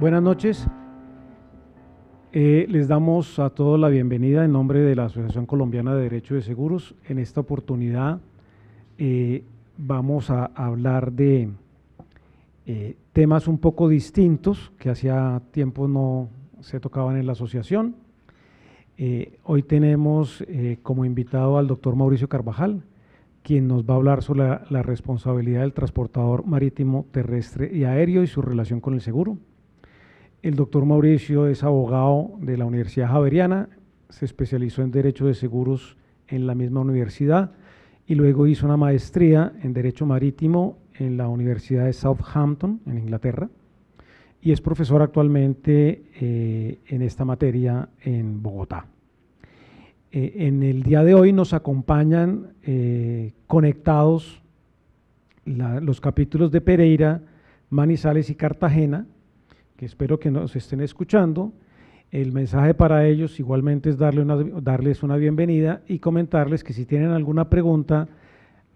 Buenas noches. Les damos a todos la bienvenida en nombre de la Asociación Colombiana de Derecho de Seguros. En esta oportunidad vamos a hablar de temas un poco distintos que hacía tiempo no se tocaban en la asociación. Hoy tenemos como invitado al doctor Mauricio Carvajal, quien nos va a hablar sobre la responsabilidad del transportador marítimo, terrestre y aéreo y su relación con el seguro. El doctor Mauricio es abogado de la Universidad Javeriana, se especializó en Derecho de Seguros en la misma universidad y luego hizo una maestría en Derecho Marítimo en la Universidad de Southampton, en Inglaterra, y es profesor actualmente en esta materia en Bogotá. En el día de hoy nos acompañan conectados los capítulos de Pereira, Manizales y Cartagena, que espero que nos estén escuchando. El mensaje para ellos igualmente es darles una bienvenida y comentarles que si tienen alguna pregunta,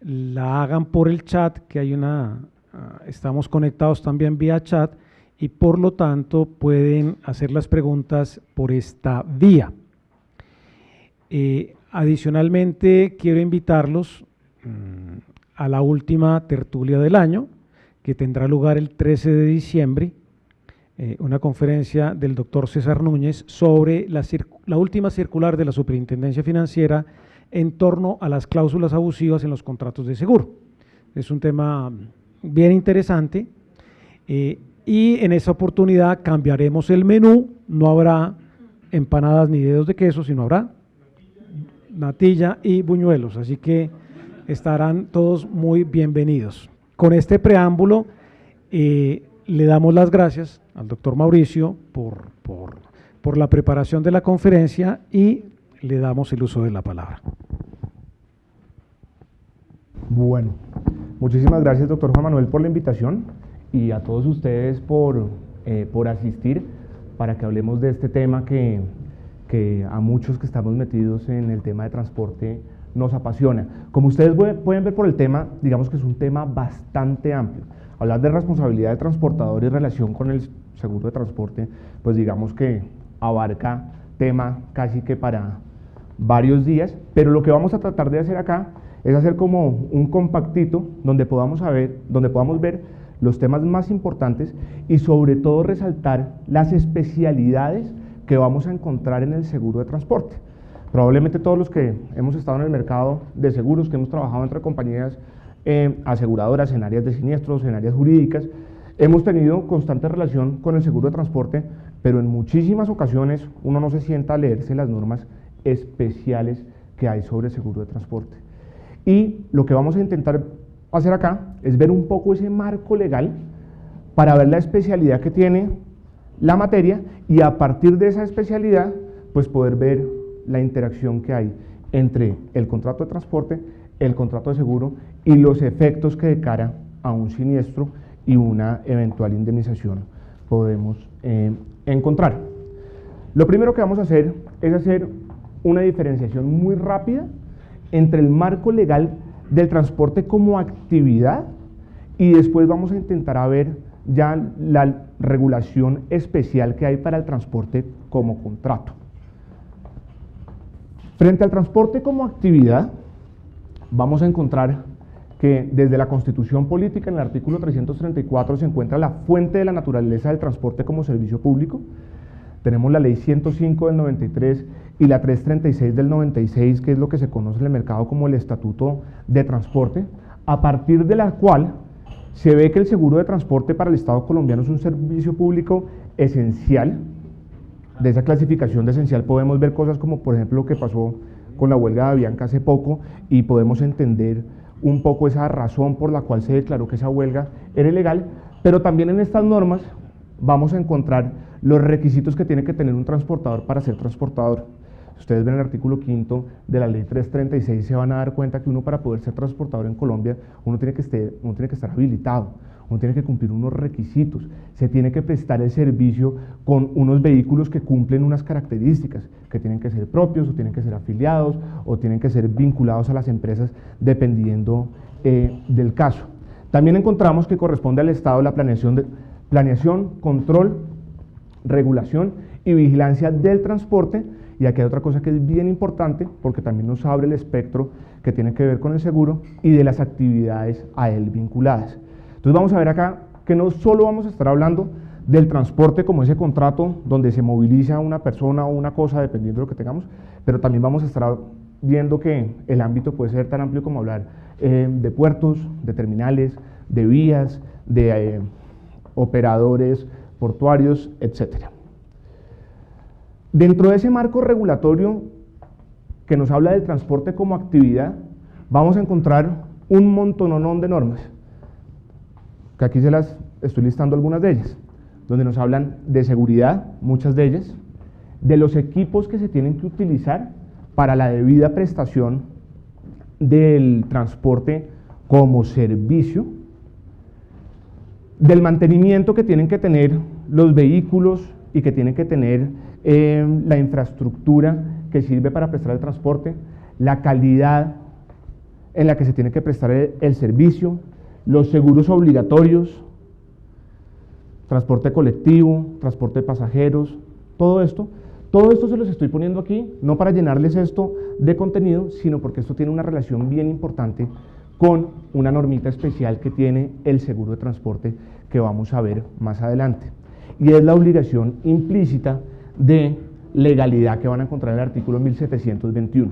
la hagan por el chat, que estamos conectados también vía chat y por lo tanto pueden hacer las preguntas por esta vía. Adicionalmente, quiero invitarlos a la última tertulia del año, que tendrá lugar el 13 de diciembre, una conferencia del doctor César Núñez sobre la última circular de la Superintendencia Financiera en torno a las cláusulas abusivas en los contratos de seguro. Es un tema bien interesante y en esa oportunidad cambiaremos el menú, no habrá empanadas ni dedos de queso, sino habrá natilla y buñuelos, así que estarán todos muy bienvenidos. Con este preámbulo le damos las gracias al doctor Mauricio por la preparación de la conferencia y le damos el uso de la palabra. Bueno, muchísimas gracias, doctor Juan Manuel, por la invitación y a todos ustedes por asistir para que hablemos de este tema que a muchos que estamos metidos en el tema de transporte nos apasiona. Como ustedes pueden ver por el tema, digamos que es un tema bastante amplio. Hablar de responsabilidad del transportador y relación con el seguro de transporte, pues digamos que abarca tema casi que para varios días, pero lo que vamos a tratar de hacer acá es hacer como un compactito donde podamos ver los temas más importantes y sobre todo resaltar las especialidades que vamos a encontrar en el seguro de transporte. Probablemente todos los que hemos estado en el mercado de seguros, que hemos trabajado entre compañías aseguradoras en áreas de siniestros, en áreas jurídicas, hemos tenido constante relación con el seguro de transporte, pero en muchísimas ocasiones uno no se sienta a leerse las normas especiales que hay sobre el seguro de transporte. Y lo que vamos a intentar hacer acá es ver un poco ese marco legal para ver la especialidad que tiene la materia y a partir de esa especialidad pues poder ver la interacción que hay entre el contrato de transporte, el contrato de seguro y los efectos que de cara a un siniestro y una eventual indemnización podemos encontrar. Lo primero que vamos a hacer es hacer una diferenciación muy rápida entre el marco legal del transporte como actividad y después vamos a intentar a ver ya la regulación especial que hay para el transporte como contrato. Frente al transporte como actividad, vamos a encontrar que desde la Constitución Política, en el artículo 334, se encuentra la fuente de la naturaleza del transporte como servicio público. Tenemos la Ley 105 del 93 y la 336 del 96, que es lo que se conoce en el mercado como el Estatuto de Transporte, a partir de la cual se ve que el seguro de transporte para el Estado colombiano es un servicio público esencial. De esa clasificación de esencial podemos ver cosas como, por ejemplo, lo que pasó con la huelga de Avianca hace poco y podemos entender un poco esa razón por la cual se declaró que esa huelga era ilegal, pero también en estas normas vamos a encontrar los requisitos que tiene que tener un transportador para ser transportador. Si ustedes ven el artículo 5 de la ley 336 se van a dar cuenta que uno para poder ser transportador en Colombia, uno tiene que estar habilitado, uno tiene que cumplir unos requisitos, se tiene que prestar el servicio con unos vehículos que cumplen unas características, que tienen que ser propios o tienen que ser afiliados o tienen que ser vinculados a las empresas dependiendo del caso. También encontramos que corresponde al Estado la planeación, control regulación y vigilancia del transporte. Y aquí hay otra cosa que es bien importante, porque también nos abre el espectro que tiene que ver con el seguro y de las actividades a él vinculadas. Entonces vamos a ver acá que no solo vamos a estar hablando del transporte como ese contrato donde se moviliza una persona o una cosa dependiendo de lo que tengamos, pero también vamos a estar viendo que el ámbito puede ser tan amplio como hablar de puertos, de terminales, de vías, de operadores portuarios, etcétera. Dentro de ese marco regulatorio que nos habla del transporte como actividad, vamos a encontrar un montononón de normas, que aquí se las estoy listando algunas de ellas, donde nos hablan de seguridad, muchas de ellas, de los equipos que se tienen que utilizar para la debida prestación del transporte como servicio, del mantenimiento que tienen que tener los vehículos y que tienen que tener la infraestructura que sirve para prestar el transporte, la calidad en la que se tiene que prestar el servicio, los seguros obligatorios, transporte colectivo, transporte de pasajeros, todo esto se los estoy poniendo aquí, no para llenarles esto de contenido, sino porque esto tiene una relación bien importante con una normita especial que tiene el seguro de transporte que vamos a ver más adelante. Y es la obligación implícita de legalidad que van a encontrar en el artículo 1721.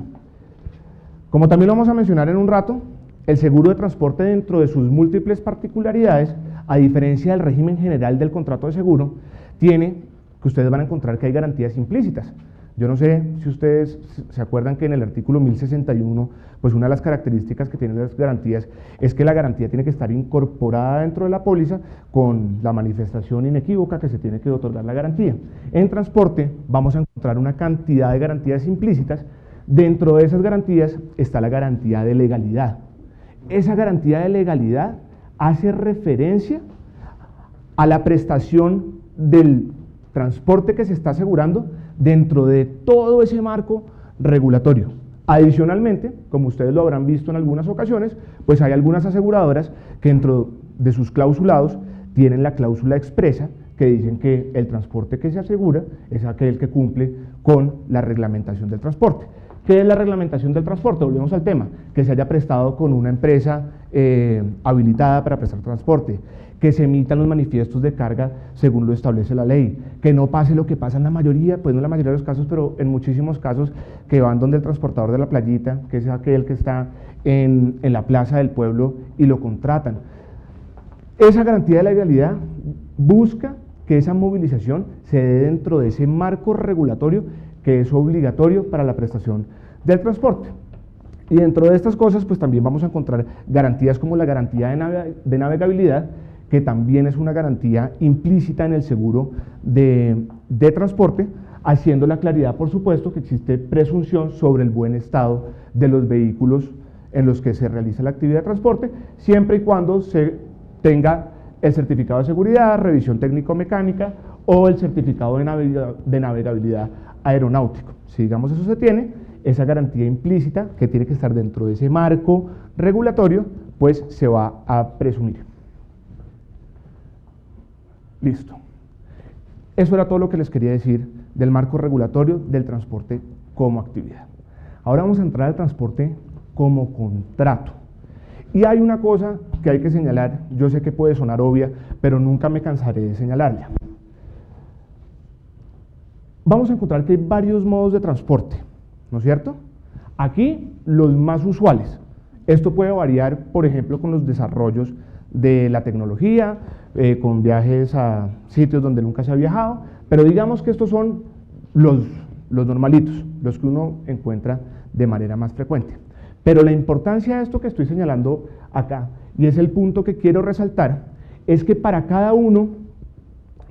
Como también lo vamos a mencionar en un rato, el seguro de transporte dentro de sus múltiples particularidades, a diferencia del régimen general del contrato de seguro, tiene que ustedes van a encontrar que hay garantías implícitas. Yo no sé si ustedes se acuerdan que en el artículo 1061, pues una de las características que tienen las garantías es que la garantía tiene que estar incorporada dentro de la póliza con la manifestación inequívoca que se tiene que otorgar la garantía. En transporte vamos a encontrar una cantidad de garantías implícitas. Dentro de esas garantías está la garantía de legalidad. Esa garantía de legalidad hace referencia a la prestación del transporte que se está asegurando dentro de todo ese marco regulatorio. Adicionalmente, como ustedes lo habrán visto en algunas ocasiones, pues hay algunas aseguradoras que dentro de sus clausulados tienen la cláusula expresa que dicen que el transporte que se asegura es aquel que cumple con la reglamentación del transporte. ¿Qué es la reglamentación del transporte? Volvemos al tema, que se haya prestado con una empresa habilitada para prestar transporte, que se emitan los manifiestos de carga según lo establece la ley, que no pase lo que pasa en la mayoría, pues no en la mayoría de los casos, pero en muchísimos casos, que van donde el transportador de la playita, que es aquel que está en la plaza del pueblo y lo contratan. Esa garantía de legalidad busca que esa movilización se dé dentro de ese marco regulatorio que es obligatorio para la prestación del transporte. Y dentro de estas cosas, pues también vamos a encontrar garantías como la garantía de navegabilidad, que también es una garantía implícita en el seguro de transporte, haciendo la claridad, por supuesto, que existe presunción sobre el buen estado de los vehículos en los que se realiza la actividad de transporte, siempre y cuando se tenga el certificado de seguridad, revisión técnico-mecánica o el certificado de navegabilidad aeronáutico. Si digamos eso se tiene, esa garantía implícita que tiene que estar dentro de ese marco regulatorio, pues se va a presumir. Listo. Eso era todo lo que les quería decir del marco regulatorio del transporte como actividad. Ahora vamos a entrar al transporte como contrato. Y hay una cosa que hay que señalar, yo sé que puede sonar obvia, pero nunca me cansaré de señalarla. Vamos a encontrar que hay varios modos de transporte, ¿no es cierto? Aquí los más usuales. Esto puede variar, por ejemplo, con los desarrollos de la tecnología, con viajes a sitios donde nunca se ha viajado, pero digamos que estos son los normalitos, los que uno encuentra de manera más frecuente. Pero la importancia de esto que estoy señalando acá, y es el punto que quiero resaltar, es que para cada uno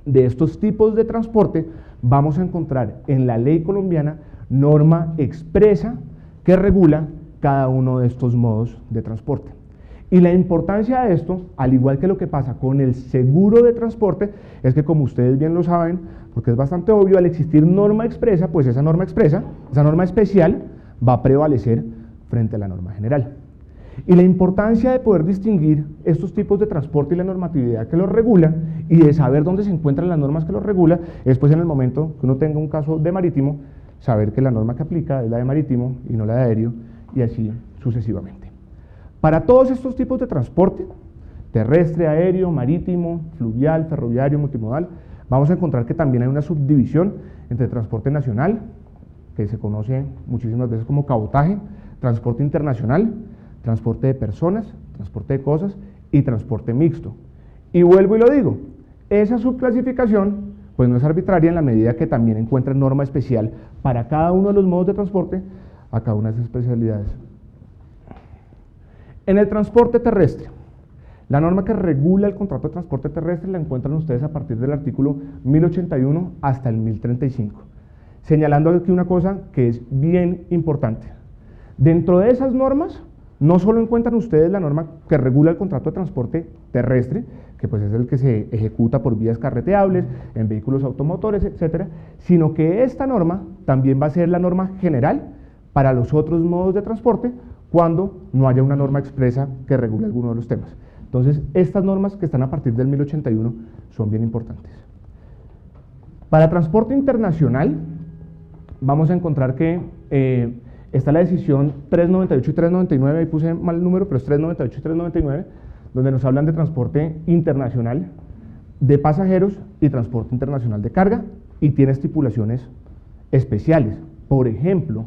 de estos tipos de transporte vamos a encontrar en la ley colombiana norma expresa que regula cada uno de estos modos de transporte. Y la importancia de esto, al igual que lo que pasa con el seguro de transporte, es que como ustedes bien lo saben, porque es bastante obvio, al existir norma expresa, pues esa norma expresa, esa norma especial, va a prevalecer frente a la norma general. Y la importancia de poder distinguir estos tipos de transporte y la normatividad que los regula y de saber dónde se encuentran las normas que los regula es pues en el momento que uno tenga un caso de marítimo, saber que la norma que aplica es la de marítimo y no la de aéreo y así sucesivamente. Para todos estos tipos de transporte, terrestre, aéreo, marítimo, fluvial, ferroviario, multimodal, vamos a encontrar que también hay una subdivisión entre transporte nacional, que se conoce muchísimas veces como cabotaje, transporte internacional, transporte de personas, transporte de cosas y transporte mixto. Y vuelvo y lo digo, esa subclasificación pues no es arbitraria en la medida que también encuentra norma especial para cada uno de los modos de transporte a cada una de esas especialidades. En el transporte terrestre, la norma que regula el contrato de transporte terrestre la encuentran ustedes a partir del artículo 1081 hasta el 1035, señalando aquí una cosa que es bien importante. Dentro de esas normas, no solo encuentran ustedes la norma que regula el contrato de transporte terrestre, que pues es el que se ejecuta por vías carreteables, en vehículos automotores, etcétera, sino que esta norma también va a ser la norma general para los otros modos de transporte cuando no haya una norma expresa que regule alguno de los temas. Entonces, estas normas que están a partir del 1081 son bien importantes. Para transporte internacional, vamos a encontrar que está la decisión 398 y 399, ahí puse mal el número, pero es 398 y 399, donde nos hablan de transporte internacional de pasajeros y transporte internacional de carga, y tiene estipulaciones especiales. Por ejemplo,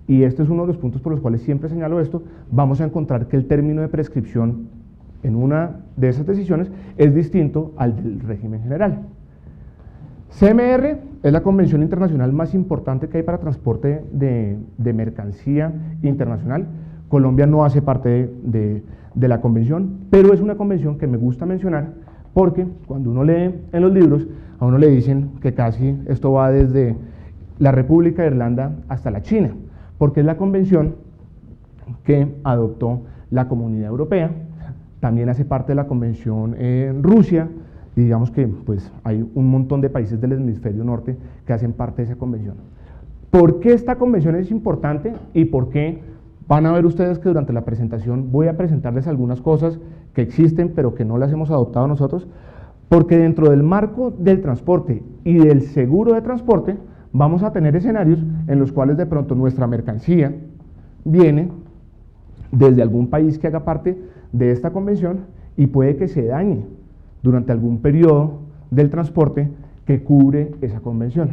y este es uno de los puntos por los cuales siempre señalo esto, vamos a encontrar que el término de prescripción en una de esas decisiones es distinto al del régimen general. CMR es la convención internacional más importante que hay para transporte de mercancía internacional. Colombia no hace parte de la convención, pero es una convención que me gusta mencionar porque cuando uno lee en los libros, a uno le dicen que casi esto va desde la República de Irlanda hasta la China, porque es la convención que adoptó la Comunidad Europea, también hace parte de la convención en Rusia, y digamos que pues, hay un montón de países del hemisferio norte que hacen parte de esa convención. ¿Por qué esta convención es importante y por qué van a ver ustedes que durante la presentación voy a presentarles algunas cosas que existen pero que no las hemos adoptado nosotros? Porque dentro del marco del transporte y del seguro de transporte vamos a tener escenarios en los cuales de pronto nuestra mercancía viene desde algún país que haga parte de esta convención y puede que se dañe durante algún periodo del transporte que cubre esa convención.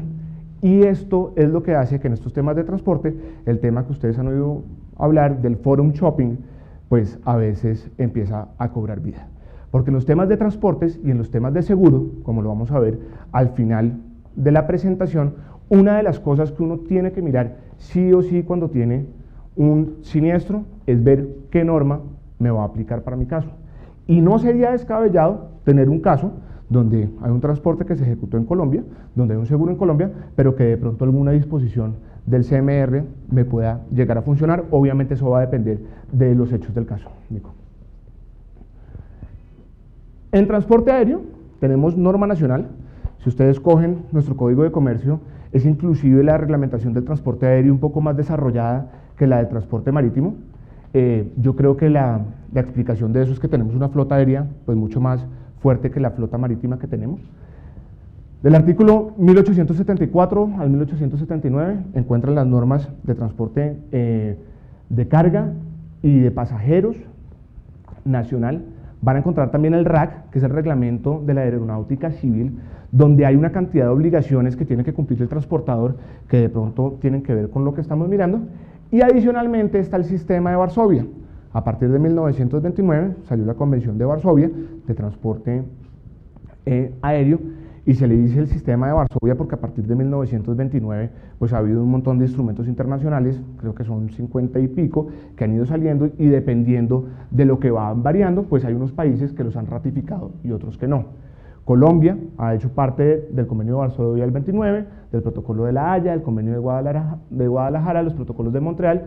Y esto es lo que hace que en estos temas de transporte, el tema que ustedes han oído hablar del forum shopping, pues a veces empieza a cobrar vida. Porque en los temas de transportes y en los temas de seguro, como lo vamos a ver al final de la presentación, una de las cosas que uno tiene que mirar sí o sí cuando tiene un siniestro es ver qué norma me va a aplicar para mi caso. Y no sería descabellado tener un caso donde hay un transporte que se ejecutó en Colombia, donde hay un seguro en Colombia, pero que de pronto alguna disposición del CMR me pueda llegar a funcionar. Obviamente eso va a depender de los hechos del caso. Nico. En transporte aéreo tenemos norma nacional. Si ustedes cogen nuestro código de comercio, es inclusive la reglamentación del transporte aéreo un poco más desarrollada que la del transporte marítimo. Yo creo que la explicación de eso es que tenemos una flota aérea pues mucho más fuerte que la flota marítima que tenemos. Del artículo 1874 al 1879 encuentran las normas de transporte de carga y de pasajeros nacional. Van a encontrar también el RAC, que es el reglamento de la aeronáutica civil, donde hay una cantidad de obligaciones que tiene que cumplir el transportador que de pronto tienen que ver con lo que estamos mirando. Y adicionalmente está el sistema de Varsovia. A partir de 1929 salió la Convención de Varsovia de transporte aéreo y se le dice el sistema de Varsovia porque a partir de 1929 pues ha habido un montón de instrumentos internacionales, creo que son 50 y pico, que han ido saliendo y dependiendo de lo que van variando, pues hay unos países que los han ratificado y otros que no. Colombia ha hecho parte del convenio de Varsovia del 29, del protocolo de La Haya, del convenio de Guadalajara, los protocolos de Montreal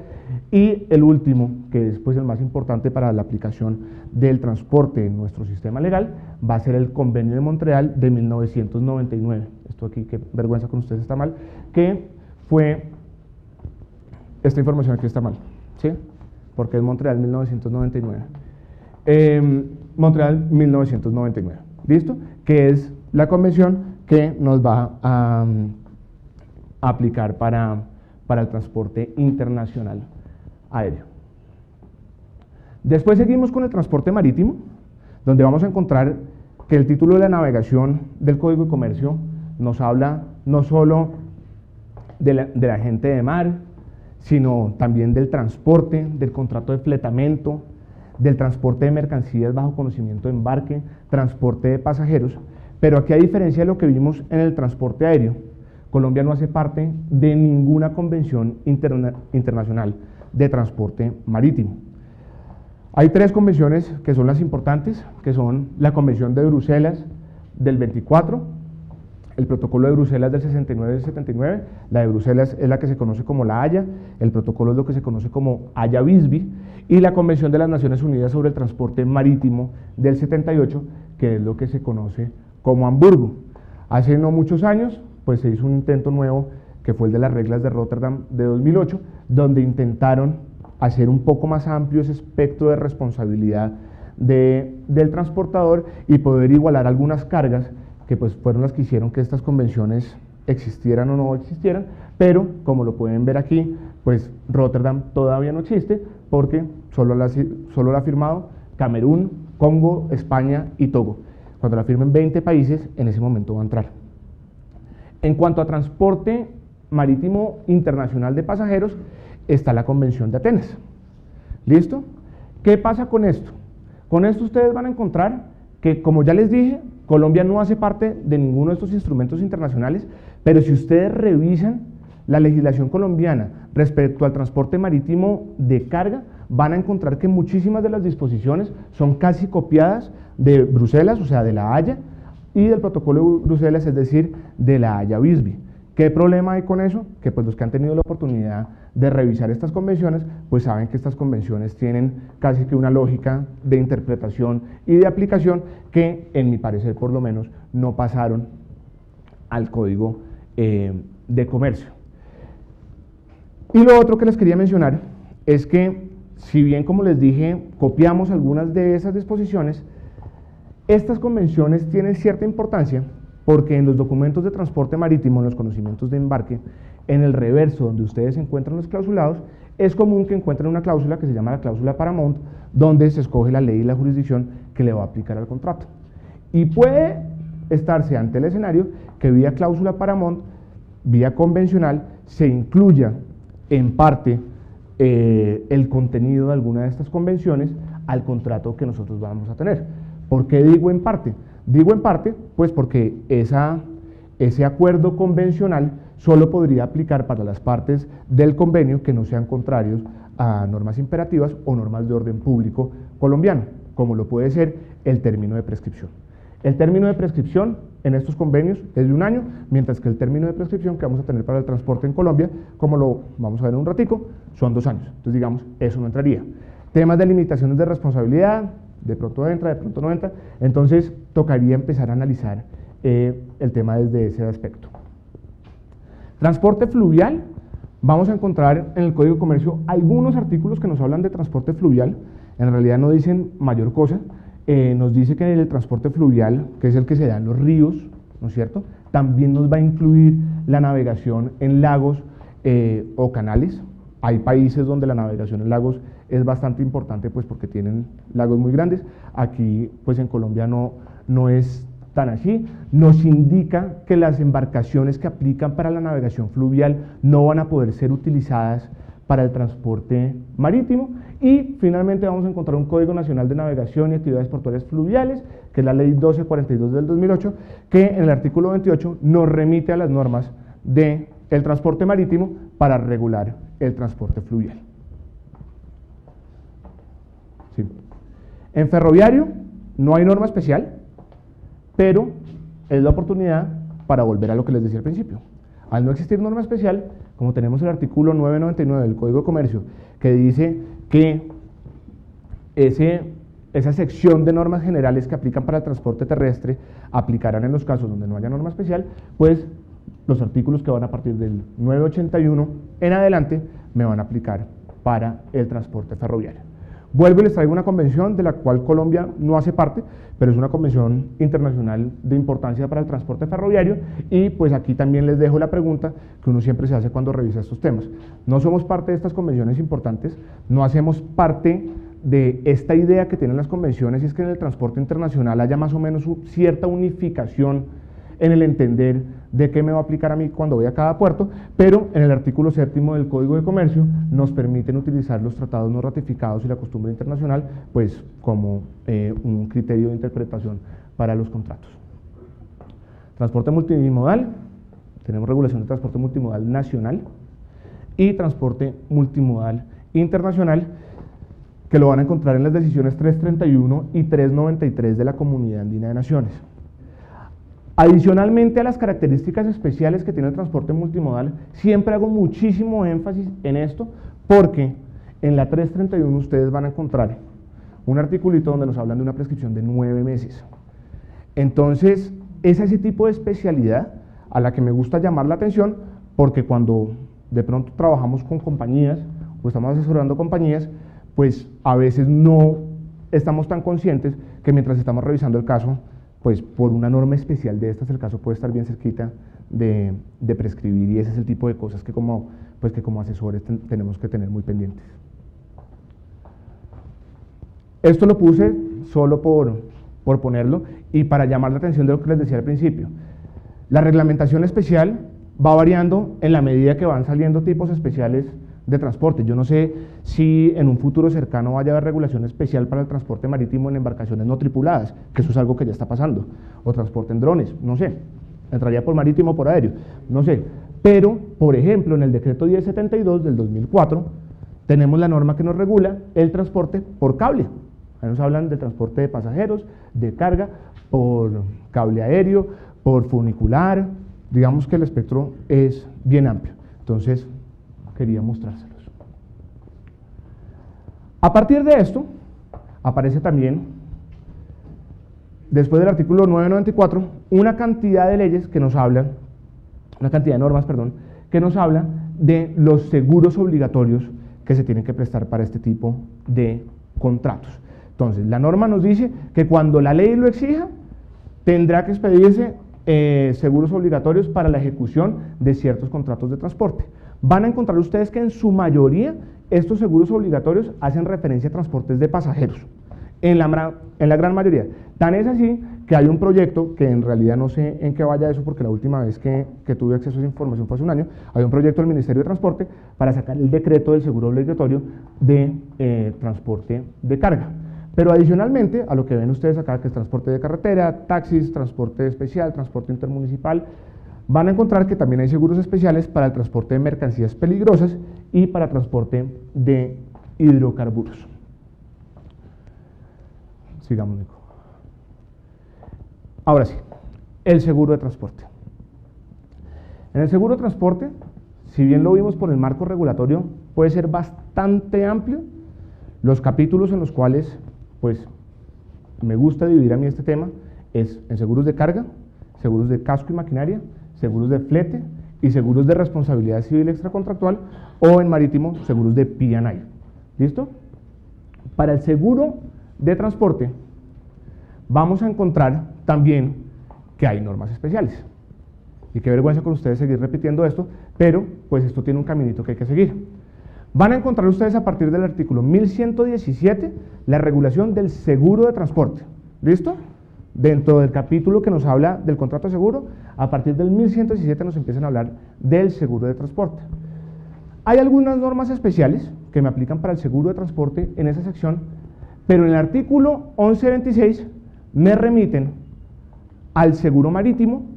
y el último, que es pues el más importante para la aplicación del transporte en nuestro sistema legal, va a ser el convenio de Montreal de 1999. Esto aquí, qué vergüenza con ustedes, está mal, que fue, esta información aquí está mal, ¿sí? porque es Montreal 1999. Montreal 1999, ¿listo? Que es la convención que nos va a aplicar para el transporte internacional aéreo. Después seguimos con el transporte marítimo, donde vamos a encontrar que el título de la navegación del Código de Comercio nos habla no solo de la gente de mar, sino también del transporte, del contrato de fletamento, del transporte de mercancías bajo conocimiento de embarque, transporte de pasajeros, pero aquí a diferencia de lo que vimos en el transporte aéreo, Colombia no hace parte de ninguna convención internacional de transporte marítimo. Hay tres convenciones que son las importantes, que son la Convención de Bruselas del 24, el Protocolo de Bruselas del 69 y del 79, la de Bruselas es la que se conoce como la Haya, el protocolo es lo que se conoce como Haya-Visby, y la Convención de las Naciones Unidas sobre el Transporte Marítimo del 78, que es lo que se conoce como Hamburgo. Hace no muchos años, pues se hizo un intento nuevo, que fue el de las reglas de Rotterdam de 2008, donde intentaron hacer un poco más amplio ese espectro de responsabilidad del transportador y poder igualar algunas cargas que pues fueron las que hicieron que estas convenciones existieran o no existieran, pero como lo pueden ver aquí, pues Rotterdam todavía no existe porque solo la ha firmado Camerún, Congo, España y Togo. Cuando la firmen 20 países, en ese momento va a entrar. En cuanto a transporte marítimo internacional de pasajeros, está la Convención de Atenas. ¿Listo? ¿Qué pasa con esto? Con esto ustedes van a encontrar que, como ya les dije, Colombia no hace parte de ninguno de estos instrumentos internacionales, pero si ustedes revisan la legislación colombiana respecto al transporte marítimo de carga, van a encontrar que muchísimas de las disposiciones son casi copiadas de Bruselas, o sea, de la Haya, y del Protocolo de Bruselas, es decir, de la Haya-Visby. ¿Qué problema hay con eso? Que pues los que han tenido la oportunidad de revisar estas convenciones, pues saben que estas convenciones tienen casi que una lógica de interpretación y de aplicación que, en mi parecer por lo menos, no pasaron al Código de Comercio. Y lo otro que les quería mencionar es que, si bien, como les dije, copiamos algunas de esas disposiciones, estas convenciones tienen cierta importancia porque en los documentos de transporte marítimo, en los conocimientos de embarque, en el reverso donde ustedes encuentran los clausulados, es común que encuentren una cláusula que se llama la cláusula Paramount, donde se escoge la ley y la jurisdicción que le va a aplicar al contrato. Y puede estarse ante el escenario que vía cláusula Paramount, vía convencional, se incluya en parte el contenido de alguna de estas convenciones al contrato que nosotros vamos a tener. ¿Por qué digo en parte? Digo en parte, pues porque ese acuerdo convencional solo podría aplicar para las partes del convenio que no sean contrarios a normas imperativas o normas de orden público colombiano, como lo puede ser el término de prescripción. El término de prescripción en estos convenios es de 1 año, mientras que el término de prescripción que vamos a tener para el transporte en Colombia, como lo vamos a ver en un ratico, son 2 años. Entonces, digamos, eso no entraría. Temas de limitaciones de responsabilidad, de pronto entra, de pronto no entra, entonces tocaría empezar a analizar el tema desde ese aspecto. Transporte fluvial, vamos a encontrar en el Código de Comercio algunos artículos que nos hablan de transporte fluvial, en realidad no dicen mayor cosa, nos dice que el transporte fluvial, que es el que se da en los ríos, ¿no es cierto?, también nos va a incluir la navegación en lagos o canales. Hay países donde la navegación en lagos es bastante importante, pues porque tienen lagos muy grandes. Aquí, pues en Colombia no es tan así. Nos indica que las embarcaciones que aplican para la navegación fluvial no van a poder ser utilizadas para el transporte marítimo. Y finalmente vamos a encontrar un Código Nacional de Navegación y Actividades Portuarias Fluviales, que es la Ley 1242 del 2008, que en el artículo 28 nos remite a las normas del transporte marítimo para regular el transporte fluvial. Sí. En ferroviario no hay norma especial, pero es la oportunidad para volver a lo que les decía al principio. Al no existir norma especial, como tenemos el artículo 999 del Código de Comercio, que dice que esa sección de normas generales que aplican para el transporte terrestre aplicarán en los casos donde no haya norma especial, pues los artículos que van a partir del 981 en adelante me van a aplicar para el transporte ferroviario. Vuelvo y les traigo una convención de la cual Colombia no hace parte, pero es una convención internacional de importancia para el transporte ferroviario, y pues aquí también les dejo la pregunta que uno siempre se hace cuando revisa estos temas. No somos parte de estas convenciones importantes, no hacemos parte de esta idea que tienen las convenciones, y es que en el transporte internacional haya más o menos cierta unificación en el entender de qué me va a aplicar a mí cuando voy a cada puerto, pero en el artículo 7º del Código de Comercio nos permiten utilizar los tratados no ratificados y la costumbre internacional pues como un criterio de interpretación para los contratos. Transporte multimodal, tenemos regulación de transporte multimodal nacional y transporte multimodal internacional, que lo van a encontrar en las decisiones 331 y 393 de la Comunidad Andina de Naciones. Adicionalmente a las características especiales que tiene el transporte multimodal, siempre hago muchísimo énfasis en esto, porque en la 331 ustedes van a encontrar un articulito donde nos hablan de una prescripción de 9 meses. Entonces, es ese tipo de especialidad a la que me gusta llamar la atención, porque cuando de pronto trabajamos con compañías o estamos asesorando compañías, pues a veces no estamos tan conscientes que mientras estamos revisando el caso, pues por una norma especial de estas el caso puede estar bien cerquita de prescribir, y ese es el tipo de cosas que como asesores tenemos que tener muy pendientes. Esto lo puse solo por ponerlo y para llamar la atención de lo que les decía al principio. La reglamentación especial va variando en la medida que van saliendo tipos especiales de transporte. Yo no sé si en un futuro cercano vaya a haber regulación especial para el transporte marítimo en embarcaciones no tripuladas, que eso es algo que ya está pasando, o transporte en drones, no sé, entraría por marítimo o por aéreo, no sé, pero por ejemplo en el decreto 1072 del 2004 tenemos la norma que nos regula el transporte por cable. Ahí nos hablan de transporte de pasajeros, de carga, por cable aéreo, por funicular, digamos que el espectro es bien amplio. Entonces, quería mostrárselos. A partir de esto, aparece también, después del artículo 994, una cantidad de leyes que nos hablan, una cantidad de normas, perdón, que nos hablan de los seguros obligatorios que se tienen que prestar para este tipo de contratos. Entonces, la norma nos dice que cuando la ley lo exija, tendrá que expedirse seguros obligatorios para la ejecución de ciertos contratos de transporte. Van a encontrar ustedes que en su mayoría estos seguros obligatorios hacen referencia a transportes de pasajeros, en la gran mayoría. Tan es así que hay un proyecto, que en realidad no sé en qué vaya eso, porque la última vez que tuve acceso a esa información fue hace un año, hay un proyecto del Ministerio de Transporte para sacar el decreto del seguro obligatorio de transporte de carga. Pero adicionalmente a lo que ven ustedes acá, que es transporte de carretera, taxis, transporte especial, transporte intermunicipal, van a encontrar que también hay seguros especiales para el transporte de mercancías peligrosas y para transporte de hidrocarburos. Sigamos, Nico. Ahora sí, el seguro de transporte. En el seguro de transporte, si bien lo vimos por el marco regulatorio, puede ser bastante amplio. Los capítulos en los cuales pues me gusta dividir a mí este tema es en seguros de carga, seguros de casco y maquinaria, seguros de flete y seguros de responsabilidad civil extracontractual, o en marítimo, seguros de P&I. ¿Listo? Para el seguro de transporte vamos a encontrar también que hay normas especiales. Y qué vergüenza con ustedes seguir repitiendo esto, pero pues esto tiene un caminito que hay que seguir. Van a encontrar ustedes a partir del artículo 1117 la regulación del seguro de transporte. ¿Listo? Dentro del capítulo que nos habla del contrato de seguro, a partir del 1117 nos empiezan a hablar del seguro de transporte. Hay algunas normas especiales que me aplican para el seguro de transporte en esa sección, pero en el artículo 1126 me remiten al seguro marítimo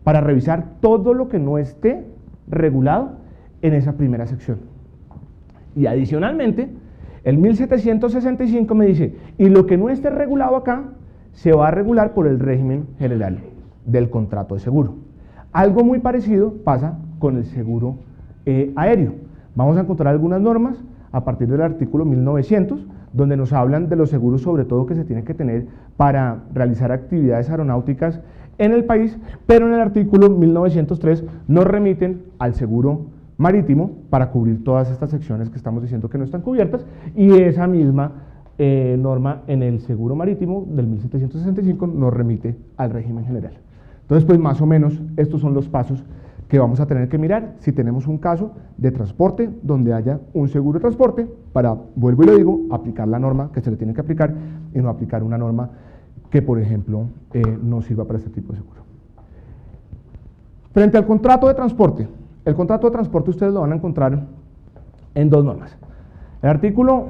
para revisar todo lo que no esté regulado en esa primera sección. Y adicionalmente, el 1765 me dice, y lo que no esté regulado acá, se va a regular por el régimen general del contrato de seguro. Algo muy parecido pasa con el seguro aéreo. Vamos a encontrar algunas normas a partir del artículo 1900, donde nos hablan de los seguros, sobre todo que se tienen que tener para realizar actividades aeronáuticas en el país, pero en el artículo 1903 nos remiten al seguro marítimo para cubrir todas estas secciones que estamos diciendo que no están cubiertas, y esa misma norma en el seguro marítimo del 1765 nos remite al régimen general. Entonces, pues más o menos estos son los pasos que vamos a tener que mirar si tenemos un caso de transporte donde haya un seguro de transporte para, vuelvo y lo digo, aplicar la norma que se le tiene que aplicar y no aplicar una norma que, por ejemplo, no sirva para este tipo de seguro. Frente al contrato de transporte, el contrato de transporte ustedes lo van a encontrar en dos normas. El artículo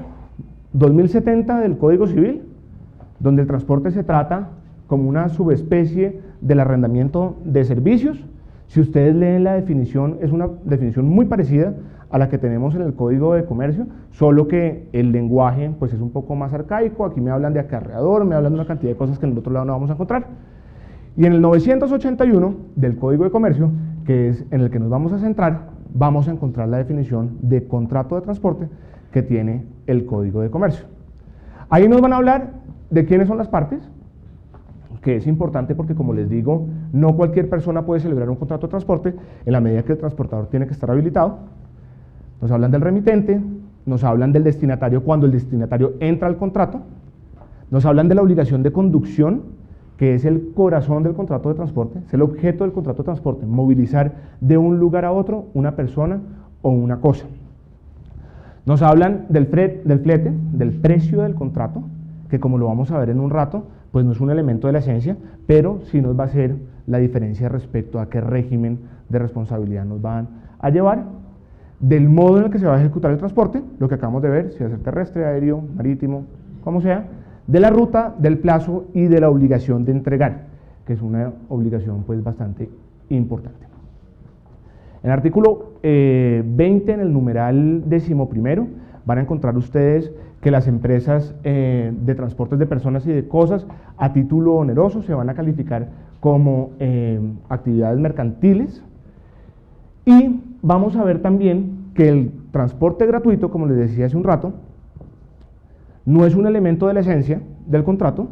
2070 del Código Civil, donde el transporte se trata como una subespecie del arrendamiento de servicios. Si ustedes leen la definición, es una definición muy parecida a la que tenemos en el Código de Comercio, solo que el lenguaje pues, es un poco más arcaico. Aquí me hablan de acarreador, me hablan de una cantidad de cosas que en el otro lado no vamos a encontrar. Y en el 981 del Código de Comercio, que es en el que nos vamos a centrar, vamos a encontrar la definición de contrato de transporte que tiene el Código de Comercio. Ahí nos van a hablar de quiénes son las partes, que es importante porque, como les digo, no cualquier persona puede celebrar un contrato de transporte en la medida que el transportador tiene que estar habilitado. Nos hablan del remitente, nos hablan del destinatario cuando el destinatario entra al contrato, nos hablan de la obligación de conducción, que es el corazón del contrato de transporte, es el objeto del contrato de transporte, movilizar de un lugar a otro una persona o una cosa. Nos hablan del flete, del precio del contrato, que como lo vamos a ver en un rato, pues no es un elemento de la esencia, pero sí nos va a hacer la diferencia respecto a qué régimen de responsabilidad nos van a llevar, del modo en el que se va a ejecutar el transporte, lo que acabamos de ver, si va a ser terrestre, aéreo, marítimo, como sea, de la ruta, del plazo y de la obligación de entregar, que es una obligación pues bastante importante. En el artículo 20, en el numeral 11, van a encontrar ustedes que las empresas de transportes de personas y de cosas a título oneroso se van a calificar como actividades mercantiles, y vamos a ver también que el transporte gratuito, como les decía hace un rato, no es un elemento de la esencia del contrato,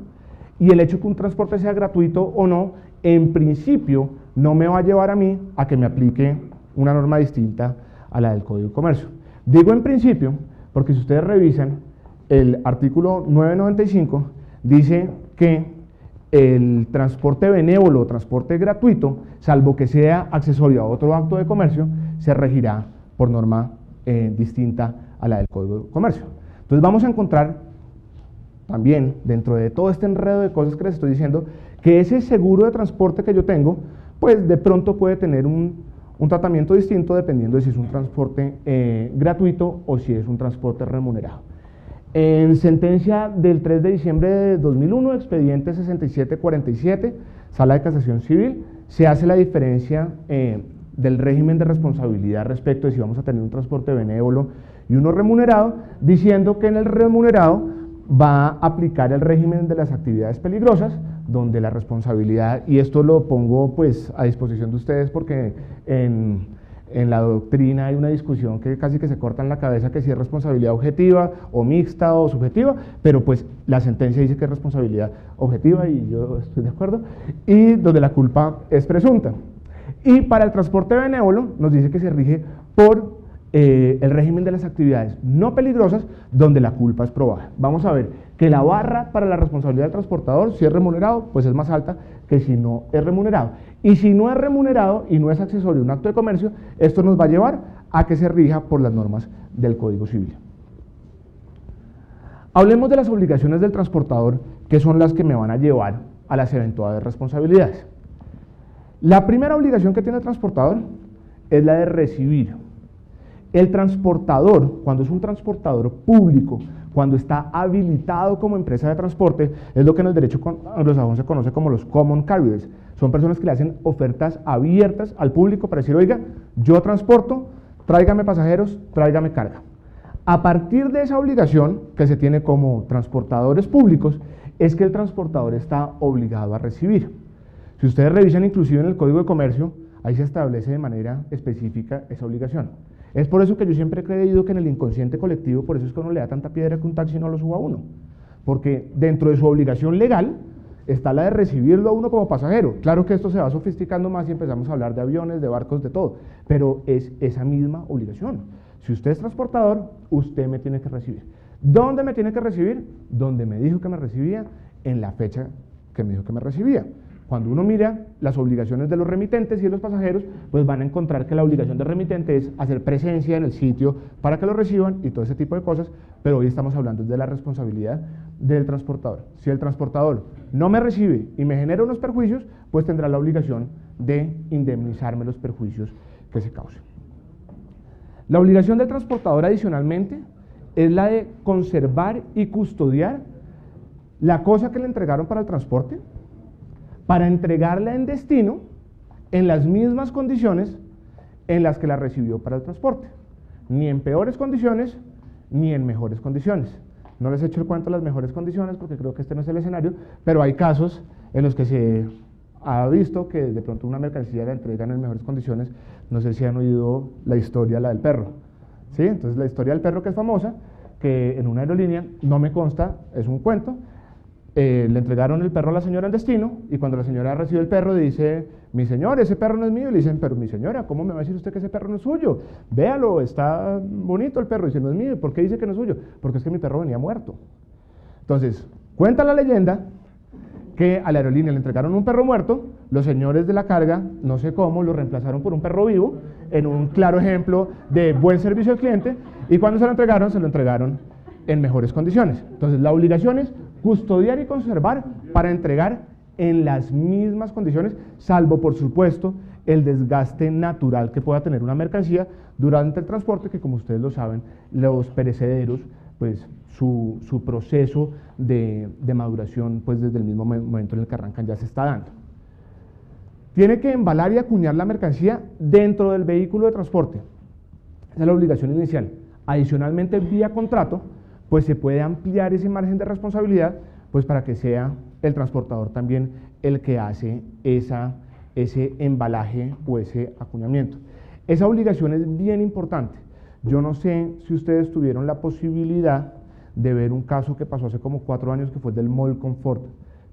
y el hecho que un transporte sea gratuito o no, en principio no me va a llevar a mí a que me aplique una norma distinta a la del Código de Comercio. Digo en principio porque si ustedes revisan el artículo 995, dice que el transporte benévolo o transporte gratuito, salvo que sea accesorio a otro acto de comercio, se regirá por norma distinta a la del Código de Comercio. Entonces vamos a encontrar también, dentro de todo este enredo de cosas que les estoy diciendo, que ese seguro de transporte que yo tengo, pues de pronto puede tener un tratamiento distinto dependiendo de si es un transporte gratuito o si es un transporte remunerado. En sentencia del 3 de diciembre de 2001, expediente 6747, Sala de Casación Civil, se hace la diferencia del régimen de responsabilidad respecto de si vamos a tener un transporte benévolo y uno remunerado, diciendo que en el remunerado va a aplicar el régimen de las actividades peligrosas, donde la responsabilidad, y esto lo pongo pues a disposición de ustedes porque en la doctrina hay una discusión que casi que se corta en la cabeza que si es responsabilidad objetiva o mixta o subjetiva, pero pues la sentencia dice que es responsabilidad objetiva y yo estoy de acuerdo, y donde la culpa es presunta. Y para el transporte benévolo nos dice que se rige por el régimen de las actividades no peligrosas donde la culpa es probada. Vamos a ver que la barra para la responsabilidad del transportador, si es remunerado, pues es más alta que si no es remunerado. Y si no es remunerado y no es accesorio a un acto de comercio, esto nos va a llevar a que se rija por las normas del Código Civil. Hablemos de las obligaciones del transportador, que son las que me van a llevar a las eventuales responsabilidades. La primera obligación que tiene el transportador es la de recibir. El transportador, cuando es un transportador público, cuando está habilitado como empresa de transporte, es lo que en el derecho anglosajón se conoce como los common carriers. Son personas que le hacen ofertas abiertas al público para decir, oiga, yo transporto, tráigame pasajeros, tráigame carga. A partir de esa obligación que se tiene como transportadores públicos, es que el transportador está obligado a recibir. Si ustedes revisan inclusive en el Código de Comercio, ahí se establece de manera específica esa obligación. Es por eso que yo siempre he creído que en el inconsciente colectivo, por eso es que uno le da tanta piedra que un taxi no lo suba a uno, porque dentro de su obligación legal está la de recibirlo a uno como pasajero. Claro que esto se va sofisticando más y empezamos a hablar de aviones, de barcos, de todo, pero es esa misma obligación. Si usted es transportador, usted me tiene que recibir. ¿Dónde me tiene que recibir? Donde me dijo que me recibía, en la fecha que me dijo que me recibía. Cuando uno mira las obligaciones de los remitentes y de los pasajeros, pues van a encontrar que la obligación del remitente es hacer presencia en el sitio para que lo reciban y todo ese tipo de cosas, pero hoy estamos hablando de la responsabilidad del transportador. Si el transportador no me recibe y me genera unos perjuicios, pues tendrá la obligación de indemnizarme los perjuicios que se causen. La obligación del transportador adicionalmente es la de conservar y custodiar la cosa que le entregaron para el transporte, para entregarla en destino en las mismas condiciones en las que la recibió para el transporte, ni en peores condiciones ni en mejores condiciones. No les he hecho el cuento de las mejores condiciones porque creo que este no es el escenario, pero hay casos en los que se ha visto que de pronto una mercancía la entregan en mejores condiciones. No sé si han oído la historia, la del perro, ¿sí? Entonces la historia del perro, que es famosa, que en una aerolínea, no me consta, es un cuento, le entregaron el perro a la señora en destino y cuando la señora recibe el perro dice: mi señor, ese perro no es mío. Y le dicen: pero mi señora, ¿cómo me va a decir usted que ese perro no es suyo? Véalo, está bonito el perro. Y dice: no es mío. ¿Por qué dice que no es suyo? Porque es que mi perro venía muerto. Entonces, cuenta la leyenda que a la aerolínea le entregaron un perro muerto, los señores de la carga, no sé cómo, lo reemplazaron por un perro vivo, en un claro ejemplo de buen servicio al cliente, y cuando se lo entregaron en mejores condiciones. Entonces, la obligación es custodiar y conservar para entregar en las mismas condiciones, salvo, por supuesto, el desgaste natural que pueda tener una mercancía durante el transporte, que como ustedes lo saben, los perecederos, pues su proceso de maduración, pues desde el mismo momento en el que arrancan ya se está dando. Tiene que embalar y acuñar la mercancía dentro del vehículo de transporte. Esa es la obligación inicial. Adicionalmente, vía contrato, pues se puede ampliar ese margen de responsabilidad, pues para que sea el transportador también el que hace ese embalaje o ese acuñamiento. Esa obligación es bien importante. Yo no sé si ustedes tuvieron la posibilidad de ver un caso que pasó hace como 4 años, que fue el del Mol Comfort,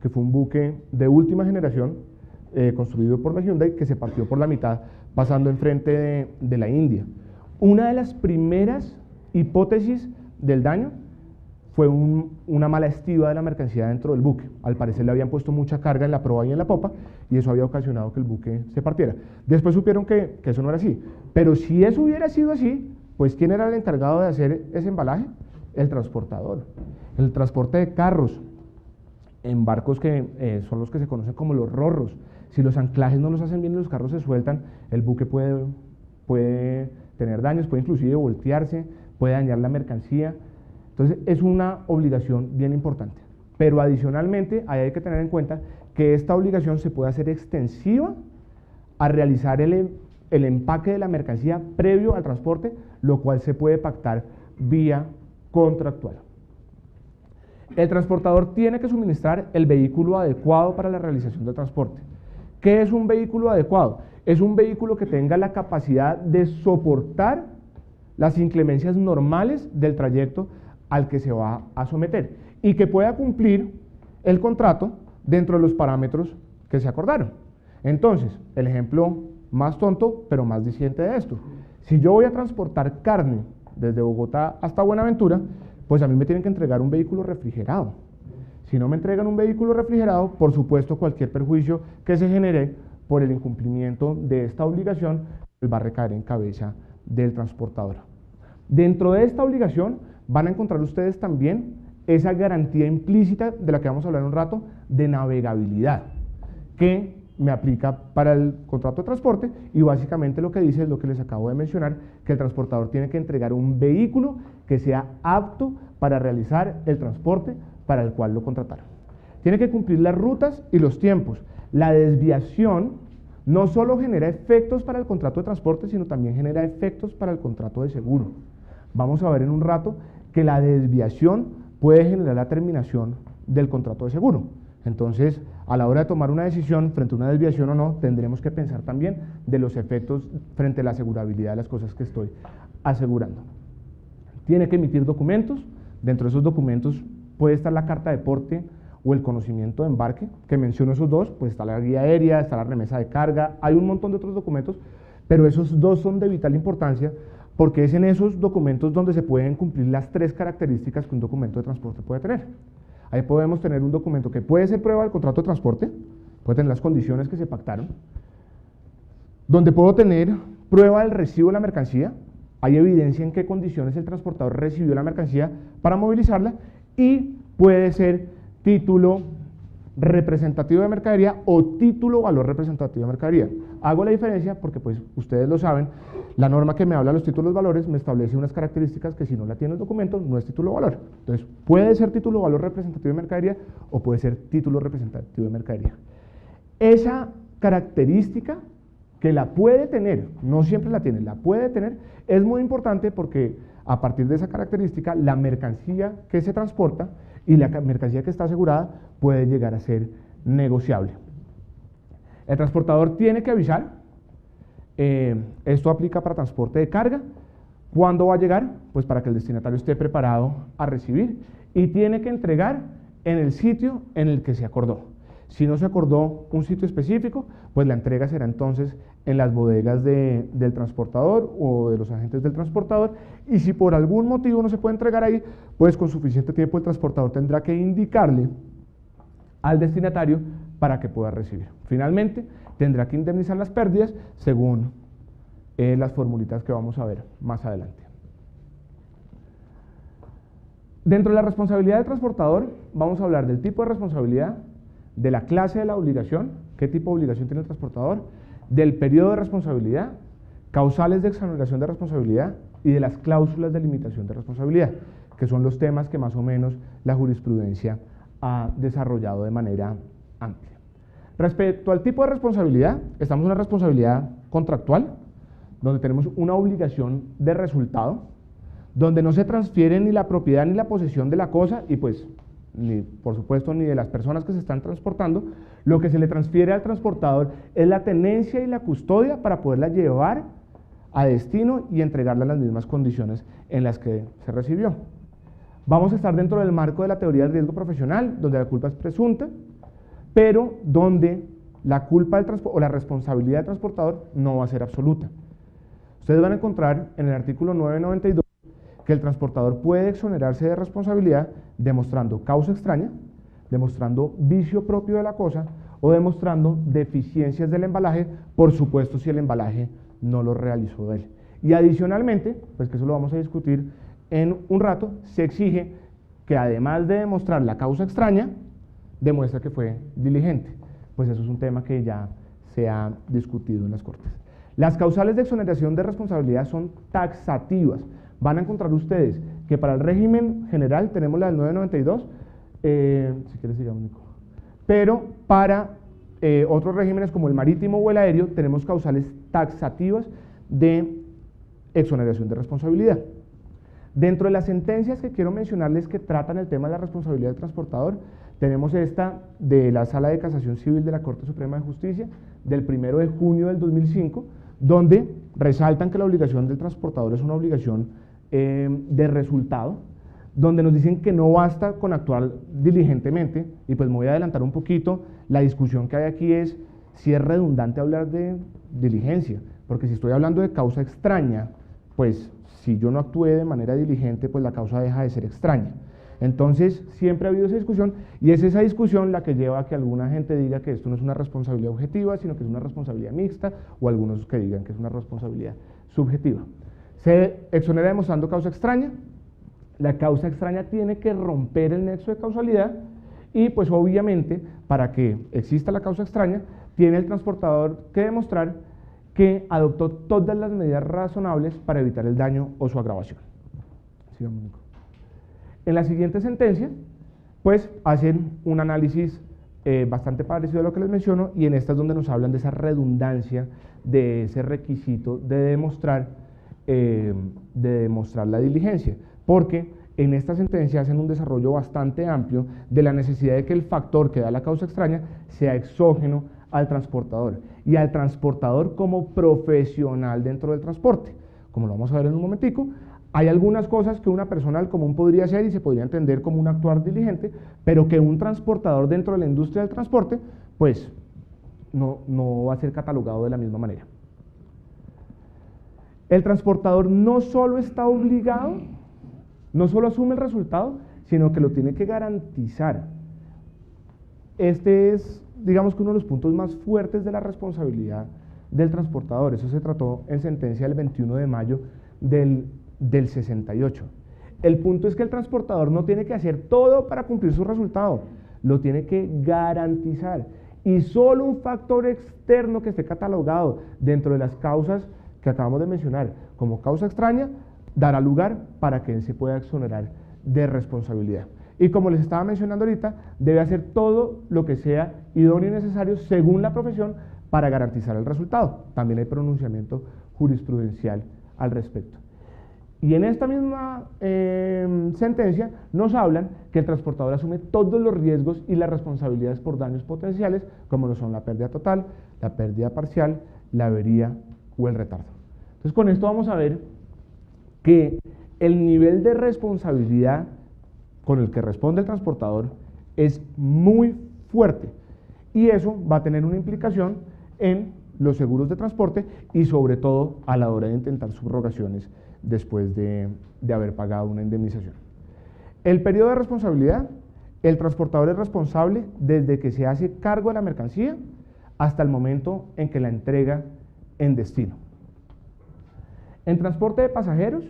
que fue un buque de última generación construido por la Hyundai, que se partió por la mitad pasando enfrente de la India. Una de las primeras hipótesis del daño fue una mala estiba de la mercancía dentro del buque. Al parecer le habían puesto mucha carga en la proa y en la popa, y eso había ocasionado que el buque se partiera. Después supieron que eso no era así, pero si eso hubiera sido así, pues ¿quién era el encargado de hacer ese embalaje? El transportador. El transporte de carros en barcos que son los que se conocen como los rorros. Si los anclajes no los hacen bien y los carros se sueltan, el buque puede tener daños, puede inclusive voltearse, puede dañar la mercancía. Entonces es una obligación bien importante. Pero adicionalmente hay que tener en cuenta que esta obligación se puede hacer extensiva a realizar el empaque de la mercancía previo al transporte, lo cual se puede pactar vía contractual. El transportador tiene que suministrar el vehículo adecuado para la realización del transporte. ¿Qué es un vehículo adecuado? Es un vehículo que tenga la capacidad de soportar las inclemencias normales del trayecto al que se va a someter y que pueda cumplir el contrato dentro de los parámetros que se acordaron. Entonces, el ejemplo más tonto, pero más diciente de esto: si yo voy a transportar carne desde Bogotá hasta Buenaventura, pues a mí me tienen que entregar un vehículo refrigerado. Si no me entregan un vehículo refrigerado, por supuesto cualquier perjuicio que se genere por el incumplimiento de esta obligación pues va a recaer en cabeza del transportador. Dentro de esta obligación van a encontrar ustedes también esa garantía implícita de la que vamos a hablar un rato, de navegabilidad, que me aplica para el contrato de transporte, y básicamente lo que dice es lo que les acabo de mencionar, que el transportador tiene que entregar un vehículo que sea apto para realizar el transporte para el cual lo contrataron. Tiene que cumplir las rutas y los tiempos. La desviación no solo genera efectos para el contrato de transporte, sino también genera efectos para el contrato de seguro. Vamos a ver en un rato que la desviación puede generar la terminación del contrato de seguro. Entonces, a la hora de tomar una decisión frente a una desviación o no, tendremos que pensar también de los efectos frente a la asegurabilidad de las cosas que estoy asegurando. Tiene que emitir documentos. Dentro de esos documentos puede estar la carta de porte o el conocimiento de embarque, que menciono esos dos, pues está la guía aérea, está la remesa de carga, hay un montón de otros documentos, pero esos dos son de vital importancia porque es en esos documentos donde se pueden cumplir las 3 características que un documento de transporte puede tener. Ahí podemos tener un documento que puede ser prueba del contrato de transporte, puede tener las condiciones que se pactaron, donde puedo tener prueba del recibo de la mercancía, hay evidencia en qué condiciones el transportador recibió la mercancía para movilizarla, y puede ser título representativo de mercadería o título valor representativo de mercadería. Hago la diferencia porque pues ustedes lo saben, la norma que me habla de los títulos valores me establece unas características que si no la tiene el documento no es título valor. Entonces puede ser título valor representativo de mercadería o puede ser título representativo de mercadería. Esa característica que la puede tener, no siempre la tiene, la puede tener, es muy importante porque a partir de esa característica la mercancía que se transporta y la mercancía que está asegurada puede llegar a ser negociable. El transportador tiene que avisar, esto aplica para transporte de carga, ¿cuándo va a llegar? Pues para que el destinatario esté preparado a recibir, y tiene que entregar en el sitio en el que se acordó. Si no se acordó un sitio específico, pues la entrega será entonces en las bodegas del transportador o de los agentes del transportador, y si por algún motivo no se puede entregar ahí, pues con suficiente tiempo el transportador tendrá que indicarle al destinatario para que pueda recibir. Finalmente, tendrá que indemnizar las pérdidas según las formulitas que vamos a ver más adelante. Dentro de la responsabilidad del transportador, vamos a hablar del tipo de responsabilidad, de la clase de la obligación, qué tipo de obligación tiene el transportador, del periodo de responsabilidad, causales de exoneración de responsabilidad y de las cláusulas de limitación de responsabilidad, que son los temas que más o menos la jurisprudencia ha desarrollado de manera amplia. Respecto al tipo de responsabilidad, estamos en una responsabilidad contractual, donde tenemos una obligación de resultado, donde no se transfiere ni la propiedad ni la posesión de la cosa y pues ni, por supuesto, ni de las personas que se están transportando. Lo que se le transfiere al transportador es la tenencia y la custodia para poderla llevar a destino y entregarla en las mismas condiciones en las que se recibió. Vamos a estar dentro del marco de la teoría del riesgo profesional, donde la culpa es presunta, pero donde la culpa o la responsabilidad del transportador no va a ser absoluta. Ustedes van a encontrar en el artículo 992 que el transportador puede exonerarse de responsabilidad demostrando causa extraña, demostrando vicio propio de la cosa o demostrando deficiencias del embalaje, por supuesto si el embalaje no lo realizó él. Y adicionalmente, pues que eso lo vamos a discutir en un rato, se exige que además de demostrar la causa extraña, demuestre que fue diligente. Pues eso es un tema que ya se ha discutido en las Cortes. Las causales de exoneración de responsabilidad son taxativas. Van a encontrar ustedes que para el régimen general tenemos la del 992, si quieres sigamos, Nico. Pero para otros regímenes como el marítimo o el aéreo tenemos causales taxativas de exoneración de responsabilidad. Dentro de las sentencias que quiero mencionarles que tratan el tema de la responsabilidad del transportador, tenemos esta de la Sala de Casación Civil de la Corte Suprema de Justicia del 1 de junio del 2005, donde resaltan que la obligación del transportador es una obligación de resultado, donde nos dicen que no basta con actuar diligentemente, y pues me voy a adelantar un poquito. La discusión que hay aquí es si es redundante hablar de diligencia, porque si estoy hablando de causa extraña, pues si yo no actué de manera diligente, pues la causa deja de ser extraña. Entonces siempre ha habido esa discusión, y es esa discusión la que lleva a que alguna gente diga que esto no es una responsabilidad objetiva, sino que es una responsabilidad mixta, o algunos que digan que es una responsabilidad subjetiva. Se exonera demostrando causa extraña. La causa extraña tiene que romper el nexo de causalidad, y pues obviamente para que exista la causa extraña tiene el transportador que demostrar que adoptó todas las medidas razonables para evitar el daño o su agravación. Sigamos, Nico. En la siguiente sentencia, pues hacen un análisis bastante parecido a lo que les menciono, y en esta es donde nos hablan de esa redundancia, de ese requisito de demostrar la diligencia, porque en esta sentencia hacen un desarrollo bastante amplio de la necesidad de que el factor que da la causa extraña sea exógeno al transportador, y al transportador como profesional dentro del transporte. Como lo vamos a ver en un momentico, Hay algunas cosas que una persona del común podría hacer y se podría entender como un actuar diligente, pero que un transportador dentro de la industria del transporte, pues no va a ser catalogado de la misma manera. El transportador no solo está obligado, no solo asume el resultado, sino que lo tiene que garantizar. Este es, digamos que uno de los puntos más fuertes de la responsabilidad del transportador. Eso se trató en sentencia del 21 de mayo del 68. El punto es que el transportador no tiene que hacer todo para cumplir su resultado, lo tiene que garantizar. Y solo un factor externo que esté catalogado dentro de las causas que acabamos de mencionar como causa extraña, dará lugar para que él se pueda exonerar de responsabilidad. Y como les estaba mencionando ahorita, debe hacer todo lo que sea idóneo y necesario según la profesión para garantizar el resultado. También hay pronunciamiento jurisprudencial al respecto. Y en esta misma sentencia nos hablan que el transportador asume todos los riesgos y las responsabilidades por daños potenciales, como lo son la pérdida total, la pérdida parcial, la avería o el retardo. Entonces, con esto vamos a ver que el nivel de responsabilidad con el que responde el transportador es muy fuerte y eso va a tener una implicación en los seguros de transporte y sobre todo a la hora de intentar subrogaciones después de haber pagado una indemnización. El periodo de responsabilidad, el transportador es responsable desde que se hace cargo de la mercancía hasta el momento en que la entrega en destino. En transporte de pasajeros,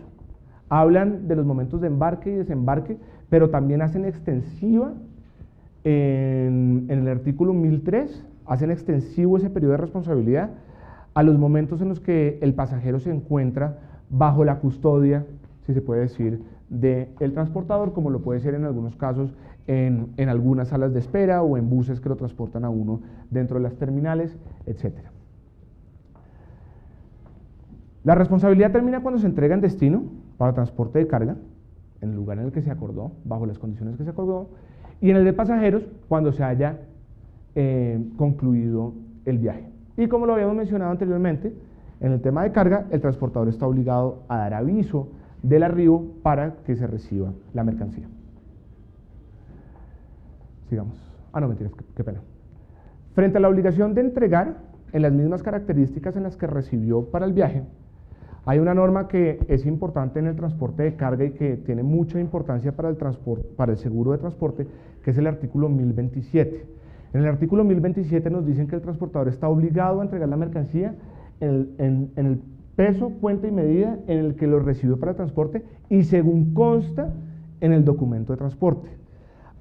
hablan de los momentos de embarque y desembarque, pero también hacen extensiva en el artículo 1003, hacen extensivo ese periodo de responsabilidad a los momentos en los que el pasajero se encuentra bajo la custodia, si se puede decir, del transportador, como lo puede ser en algunos casos en algunas salas de espera o en buses que lo transportan a uno dentro de las terminales, etc. La responsabilidad termina cuando se entrega en destino para transporte de carga, en el lugar en el que se acordó, bajo las condiciones que se acordó, y en el de pasajeros cuando se haya concluido el viaje. Y como lo habíamos mencionado anteriormente, en el tema de carga, el transportador está obligado a dar aviso del arribo para que se reciba la mercancía. Sigamos. No, mentiras, qué pena. Frente a la obligación de entregar en las mismas características en las que recibió para el viaje, hay una norma que es importante en el transporte de carga y que tiene mucha importancia para el seguro de transporte, que es el artículo 1027. En el artículo 1027 nos dicen que el transportador está obligado a entregar la mercancía en el peso, cuenta y medida en el que lo recibió para el transporte y según consta en el documento de transporte.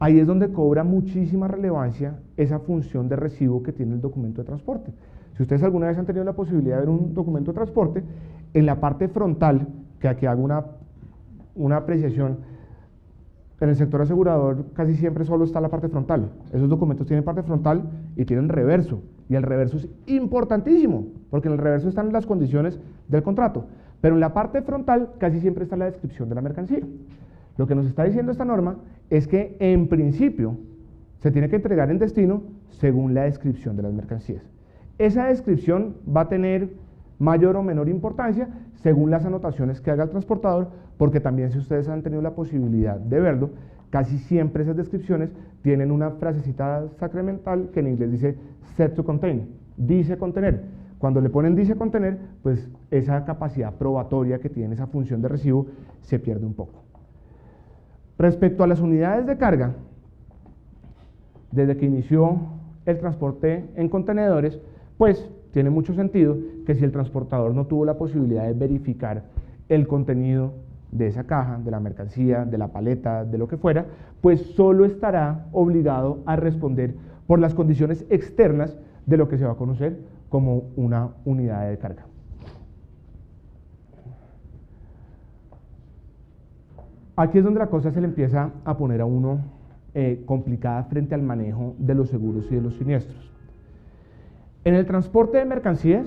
Ahí es donde cobra muchísima relevancia esa función de recibo que tiene el documento de transporte. Si ustedes alguna vez han tenido la posibilidad de ver un documento de transporte, en la parte frontal, que aquí hago una apreciación, en el sector asegurador casi siempre solo está la parte frontal. Esos documentos tienen parte frontal y tienen reverso, y el reverso es importantísimo, porque en el reverso están las condiciones del contrato, pero en la parte frontal casi siempre está la descripción de la mercancía. Lo que nos está diciendo esta norma es que en principio se tiene que entregar en destino según la descripción de las mercancías. Esa descripción va a tener mayor o menor importancia según las anotaciones que haga el transportador, porque también si ustedes han tenido la posibilidad de verlo, casi siempre esas descripciones tienen una frasecita sacramental que en inglés dice set to contain, dice contener. Cuando le ponen dice contener, pues esa capacidad probatoria que tiene esa función de recibo se pierde un poco. Respecto a las unidades de carga, desde que inició el transporte en contenedores, pues tiene mucho sentido que si el transportador no tuvo la posibilidad de verificar el contenido de esa caja, de la mercancía, de la paleta, de lo que fuera, pues solo estará obligado a responder por las condiciones externas de lo que se va a conocer como una unidad de carga. Aquí es donde la cosa se le empieza a poner a uno complicada frente al manejo de los seguros y de los siniestros. En el transporte de mercancías,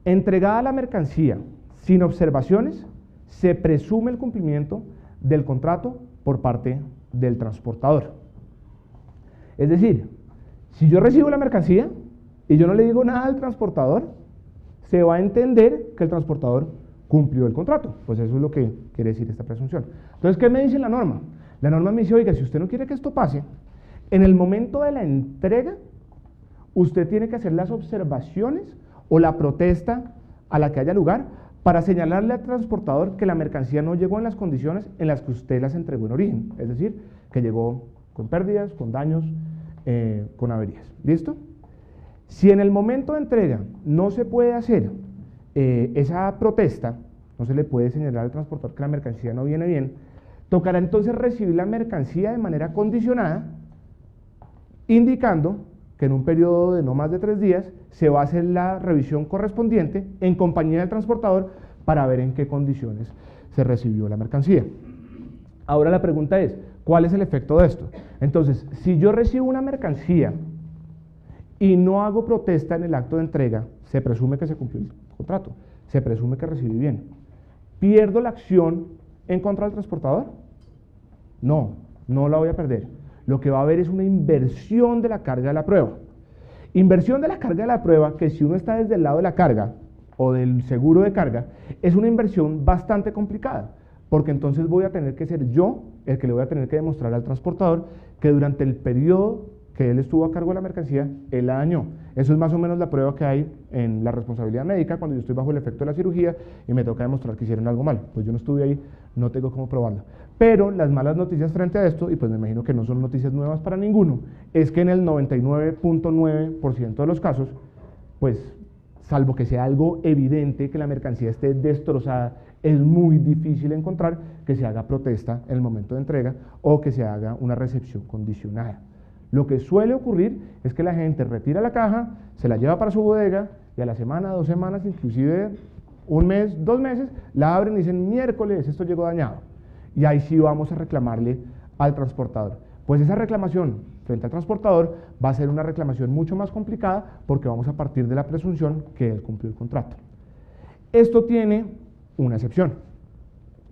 entregada la mercancía sin observaciones, se presume el cumplimiento del contrato por parte del transportador. Es decir, si yo recibo la mercancía y yo no le digo nada al transportador, se va a entender que el transportador cumplió el contrato. Pues eso es lo que quiere decir esta presunción. Entonces, ¿qué me dice la norma? La norma me dice, oiga, si usted no quiere que esto pase, en el momento de la entrega, usted tiene que hacer las observaciones o la protesta a la que haya lugar para señalarle al transportador que la mercancía no llegó en las condiciones en las que usted las entregó en origen, es decir, que llegó con pérdidas, con daños, con averías. ¿Listo? Si en el momento de entrega no se puede hacer esa protesta, no se le puede señalar al transportador que la mercancía no viene bien, tocará entonces recibir la mercancía de manera condicionada, indicando que en un periodo de no más de 3 días se va a hacer la revisión correspondiente en compañía del transportador para ver en qué condiciones se recibió la mercancía. Ahora la pregunta es, ¿cuál es el efecto de esto? Entonces, si yo recibo una mercancía y no hago protesta en el acto de entrega, se presume que se cumplió el contrato, se presume que recibí bien. ¿Pierdo la acción en contra del transportador? No, no la voy a perder. Lo que va a haber es una inversión de la carga de la prueba. Inversión de la carga de la prueba que si uno está desde el lado de la carga o del seguro de carga, es una inversión bastante complicada, porque entonces voy a tener que ser yo el que le voy a tener que demostrar al transportador que durante el periodo que él estuvo a cargo de la mercancía, él la dañó. Eso es más o menos la prueba que hay en la responsabilidad médica cuando yo estoy bajo el efecto de la cirugía y me toca demostrar que hicieron algo mal. Pues yo no estuve ahí, no tengo cómo probarlo. Pero las malas noticias frente a esto, y pues me imagino que no son noticias nuevas para ninguno, es que en el 99.9% de los casos, pues salvo que sea algo evidente que la mercancía esté destrozada, es muy difícil encontrar que se haga protesta en el momento de entrega o que se haga una recepción condicionada. Lo que suele ocurrir es que la gente retira la caja, se la lleva para su bodega y a la semana, 2 semanas, inclusive 1 mes, 2 meses, la abren y dicen, miércoles, esto llegó dañado. Y ahí sí vamos a reclamarle al transportador. Pues esa reclamación frente al transportador va a ser una reclamación mucho más complicada porque vamos a partir de la presunción que él cumplió el contrato. Esto tiene una excepción.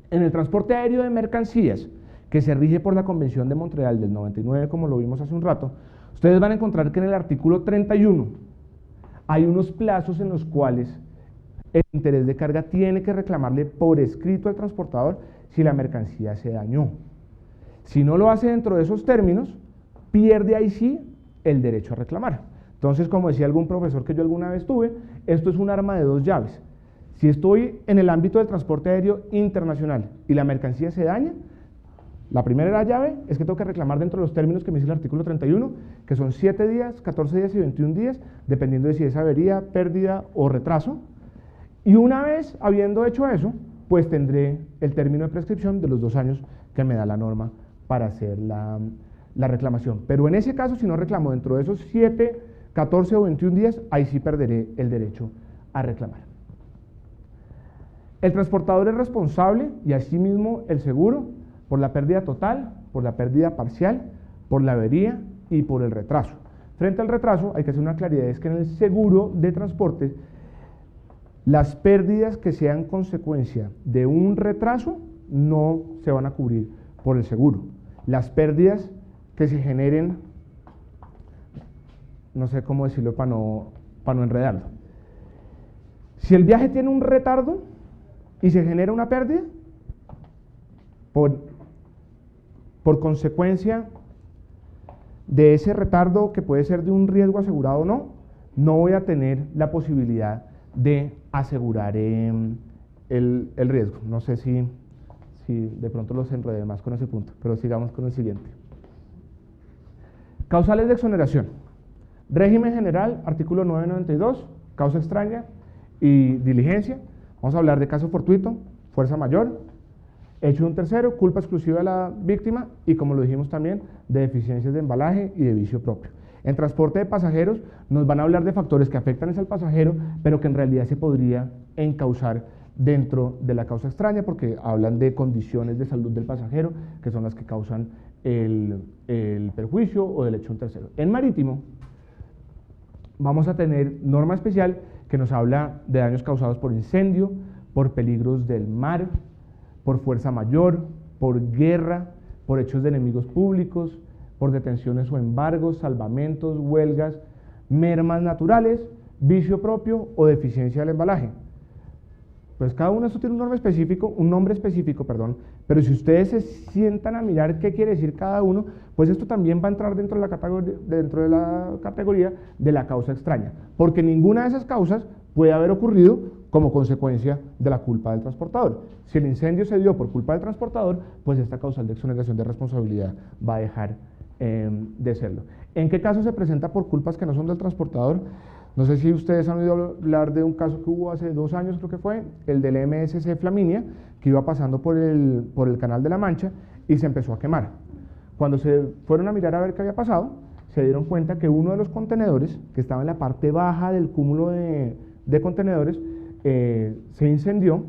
En el transporte aéreo de mercancías, que se rige por la Convención de Montreal del 99, como lo vimos hace un rato, ustedes van a encontrar que en el artículo 31 hay unos plazos en los cuales el interés de carga tiene que reclamarle por escrito al transportador si la mercancía se dañó. Si no lo hace dentro de esos términos, pierde ahí sí el derecho a reclamar. Entonces, como decía algún profesor que yo alguna vez tuve, esto es un arma de 2 llaves. Si estoy en el ámbito del transporte aéreo internacional y la mercancía se daña, la primera llave es que tengo que reclamar dentro de los términos que me dice el artículo 31, que son 7 días, 14 días y 21 días, dependiendo de si es avería, pérdida o retraso. Y una vez habiendo hecho eso, pues tendré el término de prescripción de los 2 años que me da la norma para hacer la reclamación. Pero en ese caso, si no reclamo dentro de esos 7, 14 o 21 días, ahí sí perderé el derecho a reclamar. El transportador es responsable y asimismo el seguro por la pérdida total, por la pérdida parcial, por la avería y por el retraso. Frente al retraso hay que hacer una claridad, es que en el seguro de transporte las pérdidas que sean consecuencia de un retraso no se van a cubrir por el seguro. Las pérdidas que se generen, no sé cómo decirlo para no enredarlo. Si el viaje tiene un retardo y se genera una pérdida, por consecuencia de ese retardo, que puede ser de un riesgo asegurado o no, no voy a tener la posibilidad de asegurar el riesgo. No sé si de pronto los enredé más con ese punto, pero sigamos con el siguiente. Causales de exoneración. Régimen general, artículo 992, causa extraña y diligencia. Vamos a hablar de caso fortuito, fuerza mayor, hecho de un tercero, culpa exclusiva de la víctima y, como lo dijimos también, de deficiencias de embalaje y de vicio propio. En transporte de pasajeros nos van a hablar de factores que afectan al pasajero, pero que en realidad se podría encauzar dentro de la causa extraña porque hablan de condiciones de salud del pasajero que son las que causan el perjuicio o del hecho de un tercero. En marítimo vamos a tener norma especial que nos habla de daños causados por incendio, por peligros del mar, por fuerza mayor, por guerra, por hechos de enemigos públicos, por detenciones o embargos, salvamentos, huelgas, mermas naturales, vicio propio o deficiencia del embalaje. Pues cada uno de estos tiene un nombre específico, perdón, pero si ustedes se sientan a mirar qué quiere decir cada uno, pues esto también va a entrar dentro de la categoría de la causa extraña, porque ninguna de esas causas puede haber ocurrido como consecuencia de la culpa del transportador. Si el incendio se dio por culpa del transportador, pues esta causal de exoneración de responsabilidad va a dejar de serlo. ¿En qué caso se presenta por culpas que no son del transportador? No sé si ustedes han oído hablar de un caso que hubo hace 2 años, creo que fue, el del MSC Flaminia, que iba pasando por el Canal de la Mancha y se empezó a quemar. Cuando se fueron a mirar a ver qué había pasado, se dieron cuenta que uno de los contenedores, que estaba en la parte baja del cúmulo de contenedores, se incendió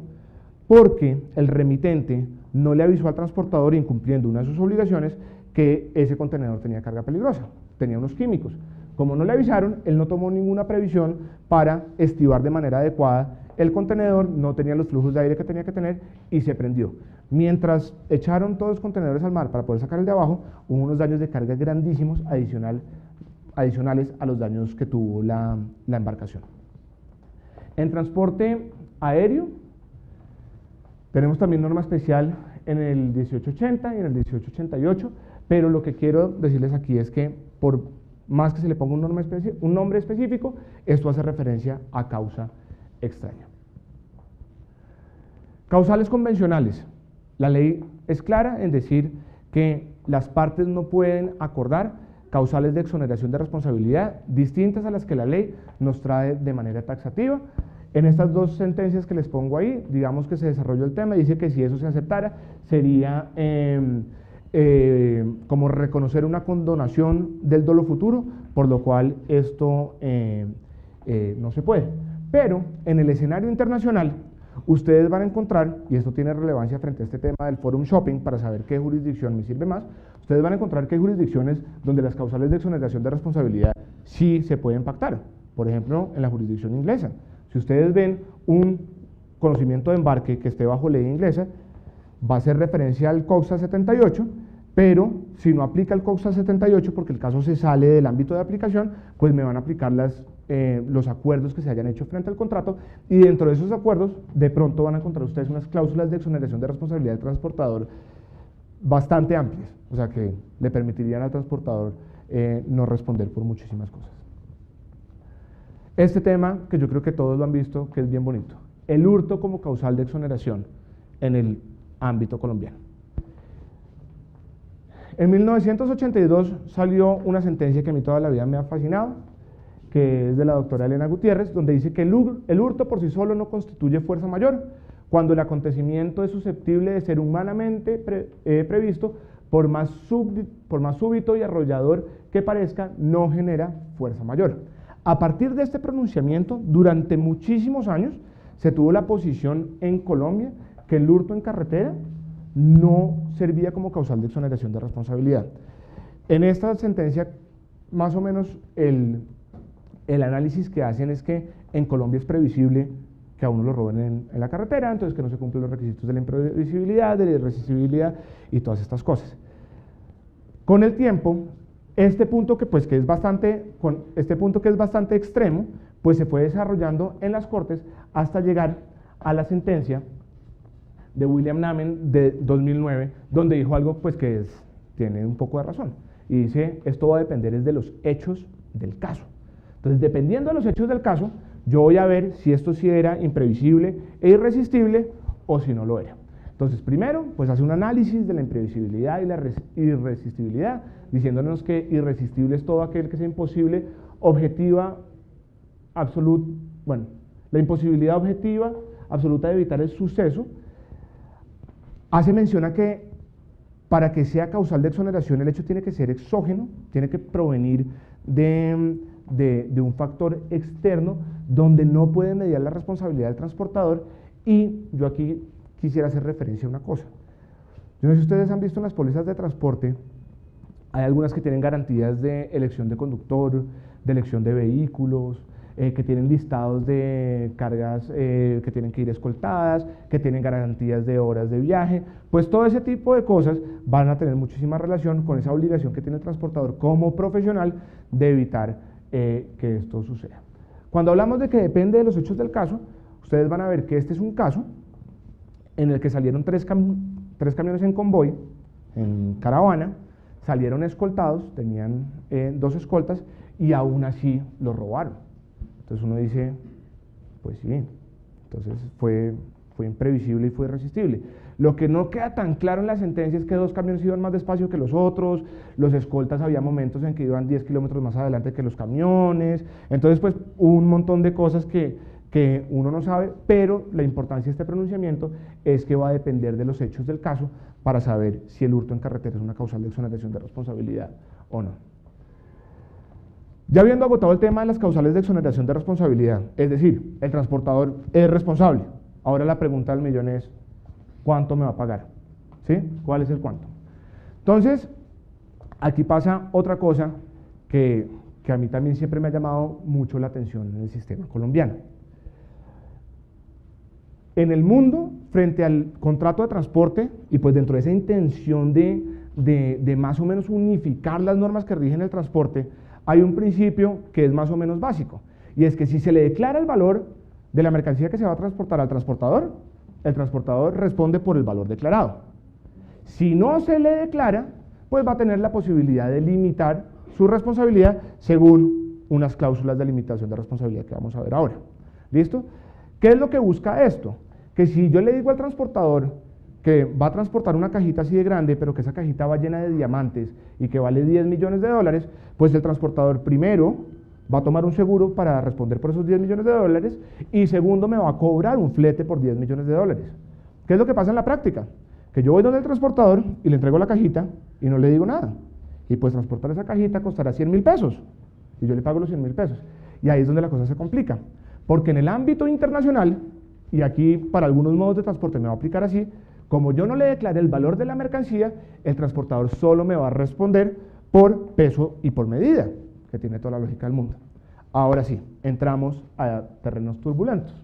porque el remitente no le avisó al transportador, incumpliendo una de sus obligaciones, que ese contenedor tenía carga peligrosa, tenía unos químicos. Como no le avisaron, él no tomó ninguna previsión para estivar de manera adecuada el contenedor, no tenía los flujos de aire que tenía que tener y se prendió. Mientras echaron todos los contenedores al mar para poder sacar el de abajo, hubo unos daños de carga grandísimos adicionales a los daños que tuvo la embarcación. En transporte aéreo, tenemos también norma especial en el 1880 y en el 1888, pero lo que quiero decirles aquí es que por más que se le ponga un nombre específico, esto hace referencia a causa extraña. Causales convencionales. La ley es clara en decir que las partes no pueden acordar causales de exoneración de responsabilidad distintas a las que la ley nos trae de manera taxativa. En estas 2 sentencias que les pongo ahí, digamos que se desarrolló el tema, dice que si eso se aceptara, sería como reconocer una condonación del dolo futuro, por lo cual esto no se puede. Pero en el escenario internacional, ustedes van a encontrar, y esto tiene relevancia frente a este tema del forum shopping para saber qué jurisdicción me sirve más, ustedes van a encontrar que hay jurisdicciones donde las causales de exoneración de responsabilidad sí se pueden pactar. Por ejemplo, en la jurisdicción inglesa. Si ustedes ven un conocimiento de embarque que esté bajo ley inglesa, va a hacer referencia al COXA 78, pero si no aplica el COXA 78 porque el caso se sale del ámbito de aplicación, pues me van a aplicar los acuerdos que se hayan hecho frente al contrato, y dentro de esos acuerdos de pronto van a encontrar ustedes unas cláusulas de exoneración de responsabilidad del transportador bastante amplias, o sea que le permitirían al transportador no responder por muchísimas cosas. Este tema, que yo creo que todos lo han visto, que es bien bonito, el hurto como causal de exoneración en el ámbito colombiano. En 1982 salió una sentencia que a mí toda la vida me ha fascinado, que es de la doctora Elena Gutiérrez, donde dice que el hurto por sí solo no constituye fuerza mayor, cuando el acontecimiento es susceptible de ser humanamente previsto, por más súbito y arrollador que parezca, no genera fuerza mayor. A partir de este pronunciamiento, durante muchísimos años, se tuvo la posición en Colombia que el hurto en carretera no servía como causal de exoneración de responsabilidad. En esta sentencia, más o menos el análisis que hacen es que en Colombia es previsible que a uno lo roben en la carretera, entonces que no se cumplen los requisitos de la imprevisibilidad, de la irresistibilidad y todas estas cosas. Con el tiempo, este punto que es bastante extremo, pues se fue desarrollando en las Cortes hasta llegar a la sentencia de William Namen de 2009, donde dijo algo pues que tiene un poco de razón, y dice, esto va a depender de los hechos del caso. Entonces, dependiendo de los hechos del caso, yo voy a ver si esto sí era imprevisible e irresistible o si no lo era. Entonces, primero, pues hace un análisis de la imprevisibilidad y la irresistibilidad, diciéndonos que irresistible es todo aquel que sea imposible, objetiva, absoluta, bueno, la imposibilidad objetiva, absoluta de evitar el suceso. Hace mención a que para que sea causal de exoneración el hecho tiene que ser exógeno, tiene que provenir de un factor externo donde no puede mediar la responsabilidad del transportador. Y yo aquí quisiera hacer referencia a una cosa. Yo no sé si ustedes han visto en las pólizas de transporte, hay algunas que tienen garantías de elección de conductor, de elección de vehículos, que tienen listados de cargas que tienen que ir escoltadas, que tienen garantías de horas de viaje. Pues todo ese tipo de cosas van a tener muchísima relación con esa obligación que tiene el transportador como profesional de evitar que esto suceda. Cuando hablamos de que depende de los hechos del caso, ustedes van a ver que este es un caso en el que salieron tres camiones en convoy, en caravana, salieron escoltados, tenían 2 escoltas y aún así los robaron. Entonces uno dice, pues sí, entonces fue imprevisible y fue irresistible. Lo que no queda tan claro en la sentencia es que 2 camiones iban más despacio que los otros, los escoltas había momentos en que iban 10 kilómetros más adelante que los camiones, entonces pues un montón de cosas que uno no sabe, pero la importancia de este pronunciamiento es que va a depender de los hechos del caso para saber si el hurto en carretera es una causal de exoneración de responsabilidad o no. Ya habiendo agotado el tema de las causales de exoneración de responsabilidad, es decir, el transportador es responsable, ahora la pregunta del millón es, ¿cuánto me va a pagar? ¿Sí? ¿Cuál es el cuánto? Entonces, aquí pasa otra cosa que a mí también siempre me ha llamado mucho la atención en el sistema colombiano. En el mundo, frente al contrato de transporte, y pues dentro de esa intención de más o menos unificar las normas que rigen el transporte, hay un principio que es más o menos básico, y es que si se le declara el valor de la mercancía que se va a transportar al transportador, el transportador responde por el valor declarado. Si no se le declara, pues va a tener la posibilidad de limitar su responsabilidad según unas cláusulas de limitación de responsabilidad que vamos a ver ahora. ¿Listo? ¿Qué es lo que busca esto? Que si yo le digo al transportador que va a transportar una cajita así de grande, pero que esa cajita va llena de diamantes y que vale 10 millones de dólares, pues el transportador primero va a tomar un seguro para responder por esos 10 millones de dólares y segundo me va a cobrar un flete por 10 millones de dólares. ¿Qué es lo que pasa en la práctica? Que yo voy donde el transportador y le entrego la cajita y no le digo nada. Y pues transportar esa cajita costará 100.000 pesos y yo le pago los 100.000 pesos. Y ahí es donde la cosa se complica. Porque en el ámbito internacional, y aquí para algunos modos de transporte me va a aplicar así, como yo no le declaré el valor de la mercancía, el transportador solo me va a responder por peso y por medida, que tiene toda la lógica del mundo. Ahora sí, entramos a terrenos turbulentos.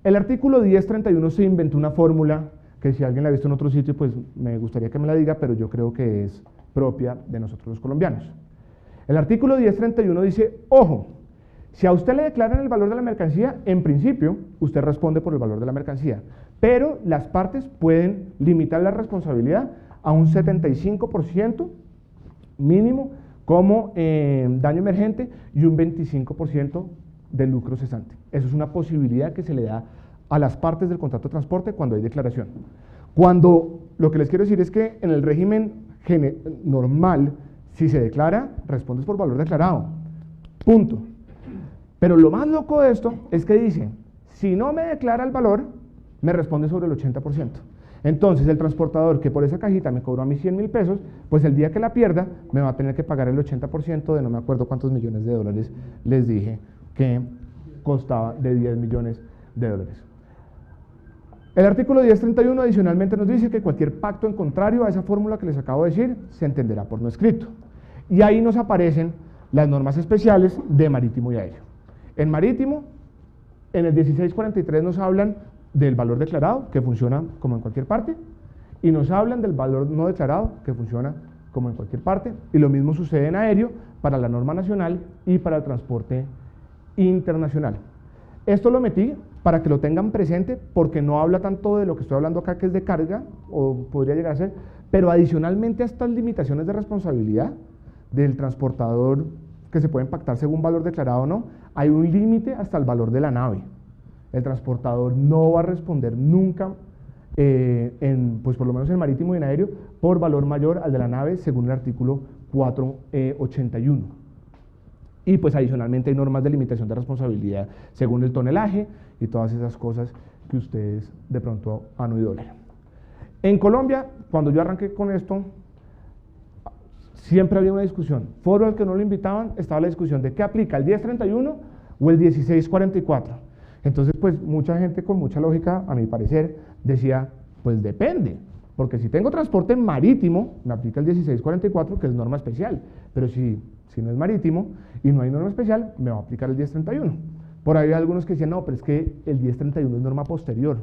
El artículo 1031 se inventó una fórmula que si alguien la ha visto en otro sitio, pues me gustaría que me la diga, pero yo creo que es propia de nosotros los colombianos. El artículo 1031 dice, ojo, si a usted le declaran el valor de la mercancía, en principio, usted responde por el valor de la mercancía, pero las partes pueden limitar la responsabilidad a un 75% mínimo como daño emergente y un 25% del lucro cesante. Eso es una posibilidad que se le da a las partes del contrato de transporte cuando hay declaración. Cuando lo que les quiero decir es que en el régimen normal, si se declara, respondes por valor declarado. Punto. Pero lo más loco de esto es que dice, si no me declara el valor, me responde sobre el 80%. Entonces el transportador que por esa cajita me cobró a mí 100.000 pesos, pues el día que la pierda me va a tener que pagar el 80% de no me acuerdo cuántos millones de dólares les dije que costaba, de 10 millones de dólares. El artículo 1031 adicionalmente nos dice que cualquier pacto en contrario a esa fórmula que les acabo de decir se entenderá por no escrito. Y ahí nos aparecen las normas especiales de marítimo y aéreo. En marítimo, en el 1643 nos hablan del valor declarado, que funciona como en cualquier parte, y nos hablan del valor no declarado, que funciona como en cualquier parte, y lo mismo sucede en aéreo para la norma nacional y para el transporte internacional. Esto lo metí para que lo tengan presente, porque no habla tanto de lo que estoy hablando acá, que es de carga, o podría llegar a ser, pero adicionalmente a estas limitaciones de responsabilidad del transportador que se pueden pactar según valor declarado o no, hay un límite hasta el valor de la nave. El transportador no va a responder nunca, pues por lo menos en marítimo y en aéreo, por valor mayor al de la nave según el artículo 481. Y pues adicionalmente hay normas de limitación de responsabilidad según el tonelaje y todas esas cosas que ustedes de pronto han oído hablar. En Colombia, cuando yo arranqué con esto, siempre había una discusión. Foro al que no lo invitaban, estaba la discusión de qué aplica, el 1031 o el 1644. Entonces, pues mucha gente con mucha lógica, a mi parecer, decía, pues depende, porque si tengo transporte marítimo, me aplica el 1644, que es norma especial, pero si no es marítimo y no hay norma especial, me va a aplicar el 1031. Por ahí hay algunos que decían, no, pero es que el 1031 es norma posterior.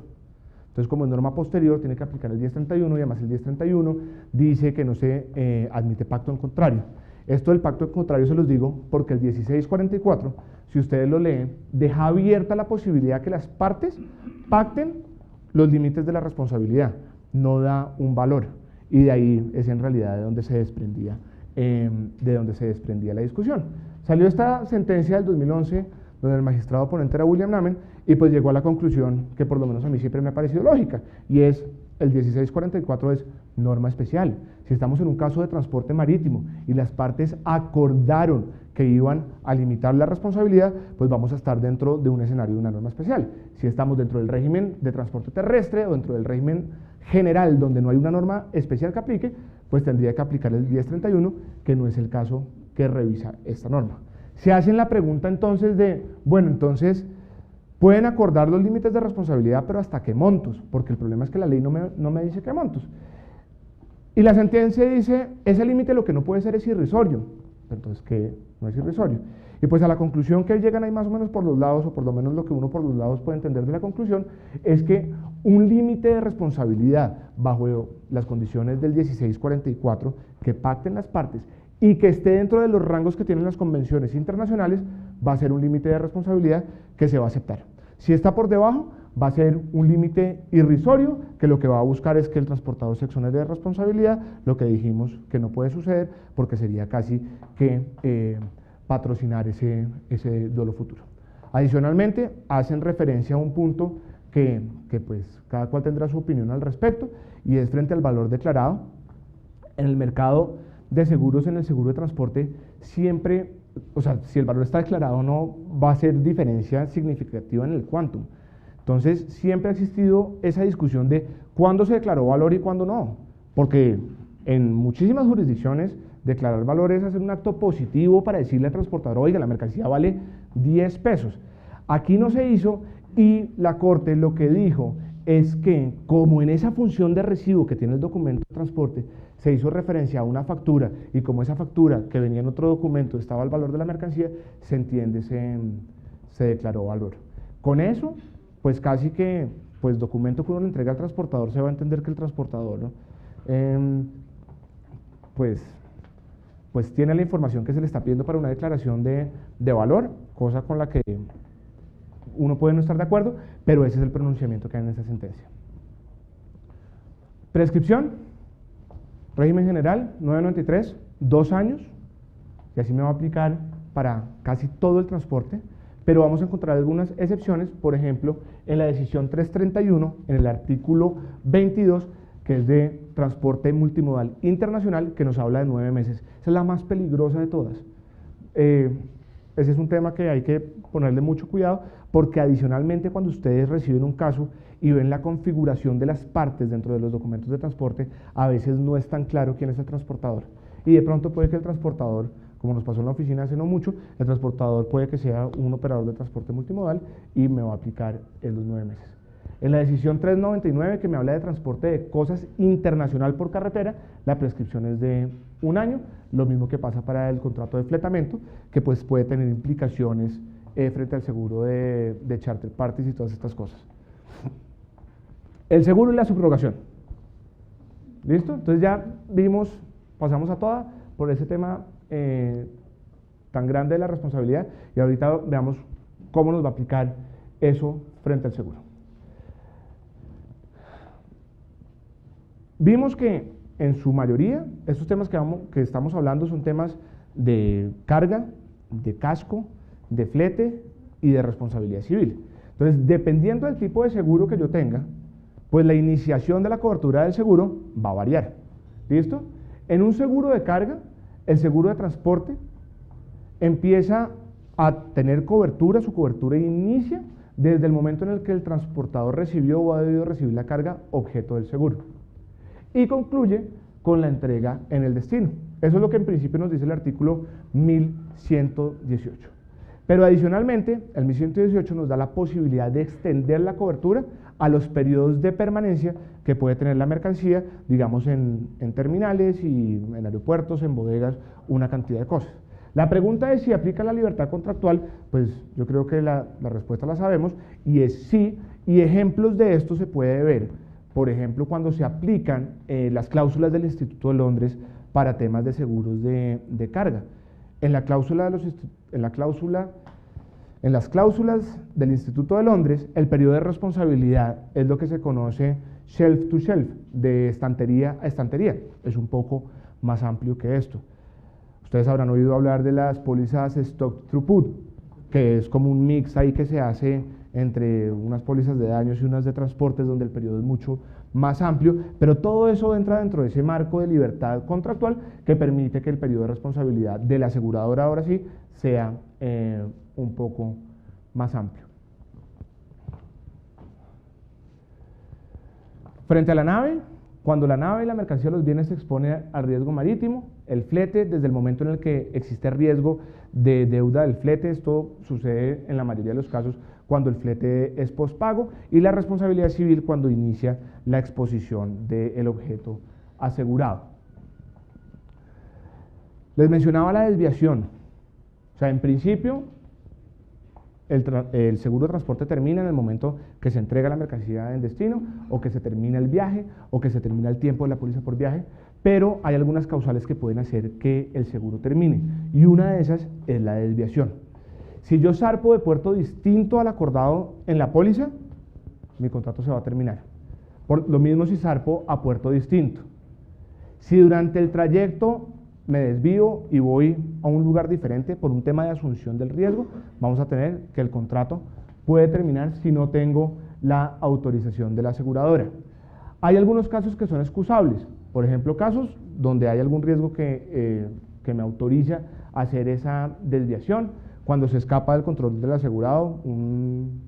Entonces, como es norma posterior, tiene que aplicar el 1031 y además el 1031 dice que no se admite pacto en contrario. Esto del pacto contrario se los digo porque el 1644, si ustedes lo leen, deja abierta la posibilidad que las partes pacten los límites de la responsabilidad, no da un valor, y de ahí es en realidad de donde se desprendía la discusión. Salió esta sentencia del 2011, donde el magistrado ponente era William Namen, y pues llegó a la conclusión que por lo menos a mí siempre me ha parecido lógica, y es el 1644 es norma especial. Si estamos en un caso de transporte marítimo y las partes acordaron que iban a limitar la responsabilidad, pues vamos a estar dentro de un escenario de una norma especial. Si estamos dentro del régimen de transporte terrestre o dentro del régimen general donde no hay una norma especial que aplique, pues tendría que aplicar el 1031, que no es el caso que revisa esta norma. Se hacen la pregunta entonces de, bueno, entonces pueden acordar los límites de responsabilidad, pero ¿hasta qué montos? Porque el problema es que la ley no me dice qué montos. Y la sentencia dice, ese límite lo que no puede ser es irrisorio. Entonces, ¿qué no es irrisorio? Y pues a la conclusión que llegan ahí más o menos por los lados, o por lo menos lo que uno por los lados puede entender de la conclusión, es que un límite de responsabilidad bajo las condiciones del 1644 que pacten las partes y que esté dentro de los rangos que tienen las convenciones internacionales, va a ser un límite de responsabilidad que se va a aceptar. Si está por debajo, va a ser un límite irrisorio, que lo que va a buscar es que el transportador se exonere de responsabilidad, lo que dijimos que no puede suceder, porque sería casi que patrocinar ese dolo futuro. Adicionalmente, hacen referencia a un punto que pues cada cual tendrá su opinión al respecto, y es frente al valor declarado. En el mercado de seguros, en el seguro de transporte, siempre, o sea, si el valor está declarado o no, va a ser diferencia significativa en el quantum. Entonces, siempre ha existido esa discusión de cuándo se declaró valor y cuándo no, porque en muchísimas jurisdicciones declarar valor es hacer un acto positivo para decirle al transportador, oiga, la mercancía vale 10 pesos. Aquí no se hizo, y la Corte lo que dijo es que, como en esa función de recibo que tiene el documento de transporte, se hizo referencia a una factura, y como esa factura que venía en otro documento estaba el valor de la mercancía, se entiende, se declaró valor. Con eso, pues casi que, pues documento que uno le entrega al transportador, se va a entender que el transportador, ¿no? Pues tiene la información que se le está pidiendo para una declaración de valor, cosa con la que uno puede no estar de acuerdo, pero ese es el pronunciamiento que hay en esa sentencia. Prescripción, régimen general, 993, 2 años, y así me va a aplicar para casi todo el transporte, pero vamos a encontrar algunas excepciones, por ejemplo, en la decisión 331, en el artículo 22, que es de transporte multimodal internacional, que nos habla de 9 meses. Esa es la más peligrosa de todas. Ese es un tema que hay que ponerle mucho cuidado, porque adicionalmente cuando ustedes reciben un caso y ven la configuración de las partes dentro de los documentos de transporte, a veces no es tan claro quién es el transportador. Y de pronto puede que el transportador, como nos pasó en la oficina hace no mucho, el transportador puede que sea un operador de transporte multimodal y me va a aplicar en los 9 meses. En la decisión 399, que me habla de transporte de cosas internacional por carretera, la prescripción es de 1 año, lo mismo que pasa para el contrato de fletamento, que pues puede tener implicaciones frente al seguro de charter parties y todas estas cosas. El seguro y la subrogación. ¿Listo? Entonces ya vimos, pasamos a toda por ese tema tan grande de la responsabilidad, y ahorita veamos cómo nos va a aplicar eso frente al seguro. Vimos que en su mayoría estos temas que estamos hablando son temas de carga, de casco, de flete y de responsabilidad civil. Entonces, dependiendo del tipo de seguro que yo tenga, pues la iniciación de la cobertura del seguro va a variar. ¿Listo? En un seguro de carga, el seguro de transporte empieza a tener cobertura, su cobertura inicia desde el momento en el que el transportador recibió o ha debido recibir la carga objeto del seguro, y concluye con la entrega en el destino. Eso es lo que en principio nos dice el artículo 1118. Pero adicionalmente, el 1118 nos da la posibilidad de extender la cobertura a los periodos de permanencia que puede tener la mercancía, digamos en terminales y en aeropuertos, en bodegas, una cantidad de cosas. La pregunta es si aplica la libertad contractual. Pues yo creo que la respuesta la sabemos, y es sí, y ejemplos de esto se puede ver. Por ejemplo, cuando se aplican las cláusulas del Instituto de Londres para temas de seguros de carga. En la cláusula en las cláusulas del Instituto de Londres, el periodo de responsabilidad es lo que se conoce shelf to shelf, de estantería a estantería. Es un poco más amplio que esto. Ustedes habrán oído hablar de las pólizas stock throughput, que es como un mix ahí que se hace entre unas pólizas de daños y unas de transportes, donde el periodo es mucho más amplio, pero todo eso entra dentro de ese marco de libertad contractual que permite que el periodo de responsabilidad de la aseguradora, ahora sí, sea un poco más amplio. Frente a la nave, cuando la nave y la mercancía de los bienes se expone al riesgo marítimo, el flete, desde el momento en el que existe riesgo de deuda del flete, esto sucede en la mayoría de los casos cuando el flete es pospago, y la responsabilidad civil cuando inicia la exposición del objeto asegurado. Les mencionaba la desviación. O sea, en principio, el seguro de transporte termina en el momento que se entrega la mercancía en destino, o que se termina el viaje, o que se termina el tiempo de la póliza por viaje, pero hay algunas causales que pueden hacer que el seguro termine, y una de esas es la desviación. Si yo zarpo de puerto distinto al acordado en la póliza, mi contrato se va a terminar. Por lo mismo si zarpo a puerto distinto. Si durante el trayecto me desvío y voy a un lugar diferente por un tema de asunción del riesgo, vamos a tener que el contrato puede terminar si no tengo la autorización de la aseguradora. Hay algunos casos que son excusables, por ejemplo, casos donde hay algún riesgo que me autoriza a hacer esa desviación, cuando se escapa del control del asegurado, un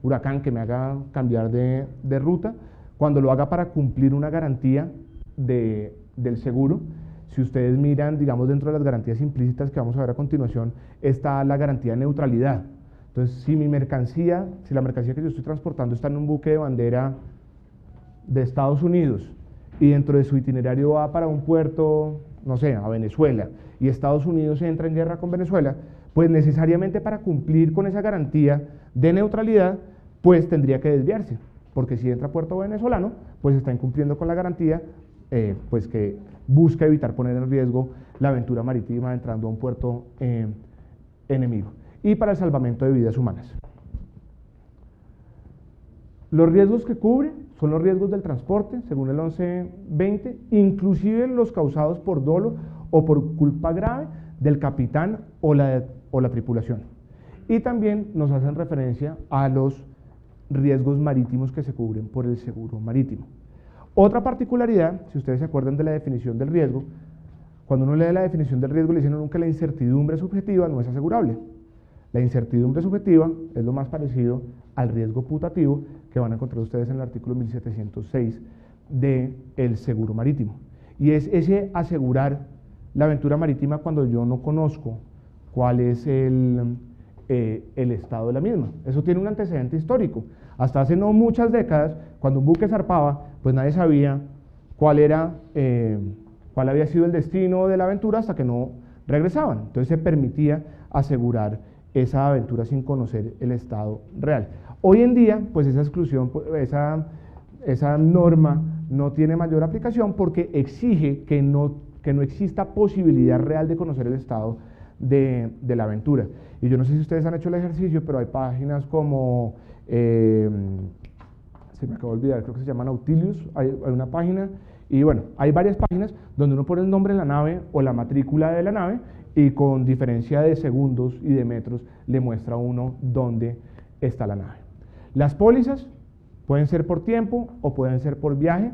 huracán que me haga cambiar de ruta, cuando lo haga para cumplir una garantía del seguro. Si ustedes miran, digamos, dentro de las garantías implícitas que vamos a ver a continuación, está la garantía de neutralidad. Entonces, si la mercancía que yo estoy transportando está en un buque de bandera de Estados Unidos y dentro de su itinerario va para un puerto, no sé, a Venezuela, y Estados Unidos entra en guerra con Venezuela, pues necesariamente para cumplir con esa garantía de neutralidad, pues tendría que desviarse, porque si entra a puerto venezolano, pues está incumpliendo con la garantía, pues que busca evitar poner en riesgo la aventura marítima entrando a un puerto enemigo, y para el salvamento de vidas humanas. Los riesgos que cubre son los riesgos del transporte, según el 1120, inclusive los causados por dolo o por culpa grave del capitán o la tripulación. Y también nos hacen referencia a los riesgos marítimos que se cubren por el seguro marítimo. Otra particularidad, si ustedes se acuerdan de la definición del riesgo, cuando uno lee la definición del riesgo le dicen a uno que la incertidumbre subjetiva no es asegurable. La incertidumbre subjetiva es lo más parecido al riesgo putativo que van a encontrar ustedes en el artículo 1706 del seguro marítimo. Y es ese asegurar la aventura marítima cuando yo no conozco cuál es el estado de la misma. Eso tiene un antecedente histórico. Hasta hace no muchas décadas, cuando un buque zarpaba, pues nadie sabía cuál había sido el destino de la aventura hasta que no regresaban. Entonces se permitía asegurar esa aventura sin conocer el estado real. Hoy en día, pues esa exclusión, esa norma no tiene mayor aplicación porque exige que no exista posibilidad real de conocer el estado de la aventura. Y yo no sé si ustedes han hecho el ejercicio, pero hay páginas como, se me acabó de olvidar, creo que se llama Nautilus, hay una página, y bueno, hay varias páginas donde uno pone el nombre de la nave o la matrícula de la nave y con diferencia de segundos y de metros le muestra a uno dónde está la nave. Las pólizas pueden ser por tiempo o pueden ser por viaje,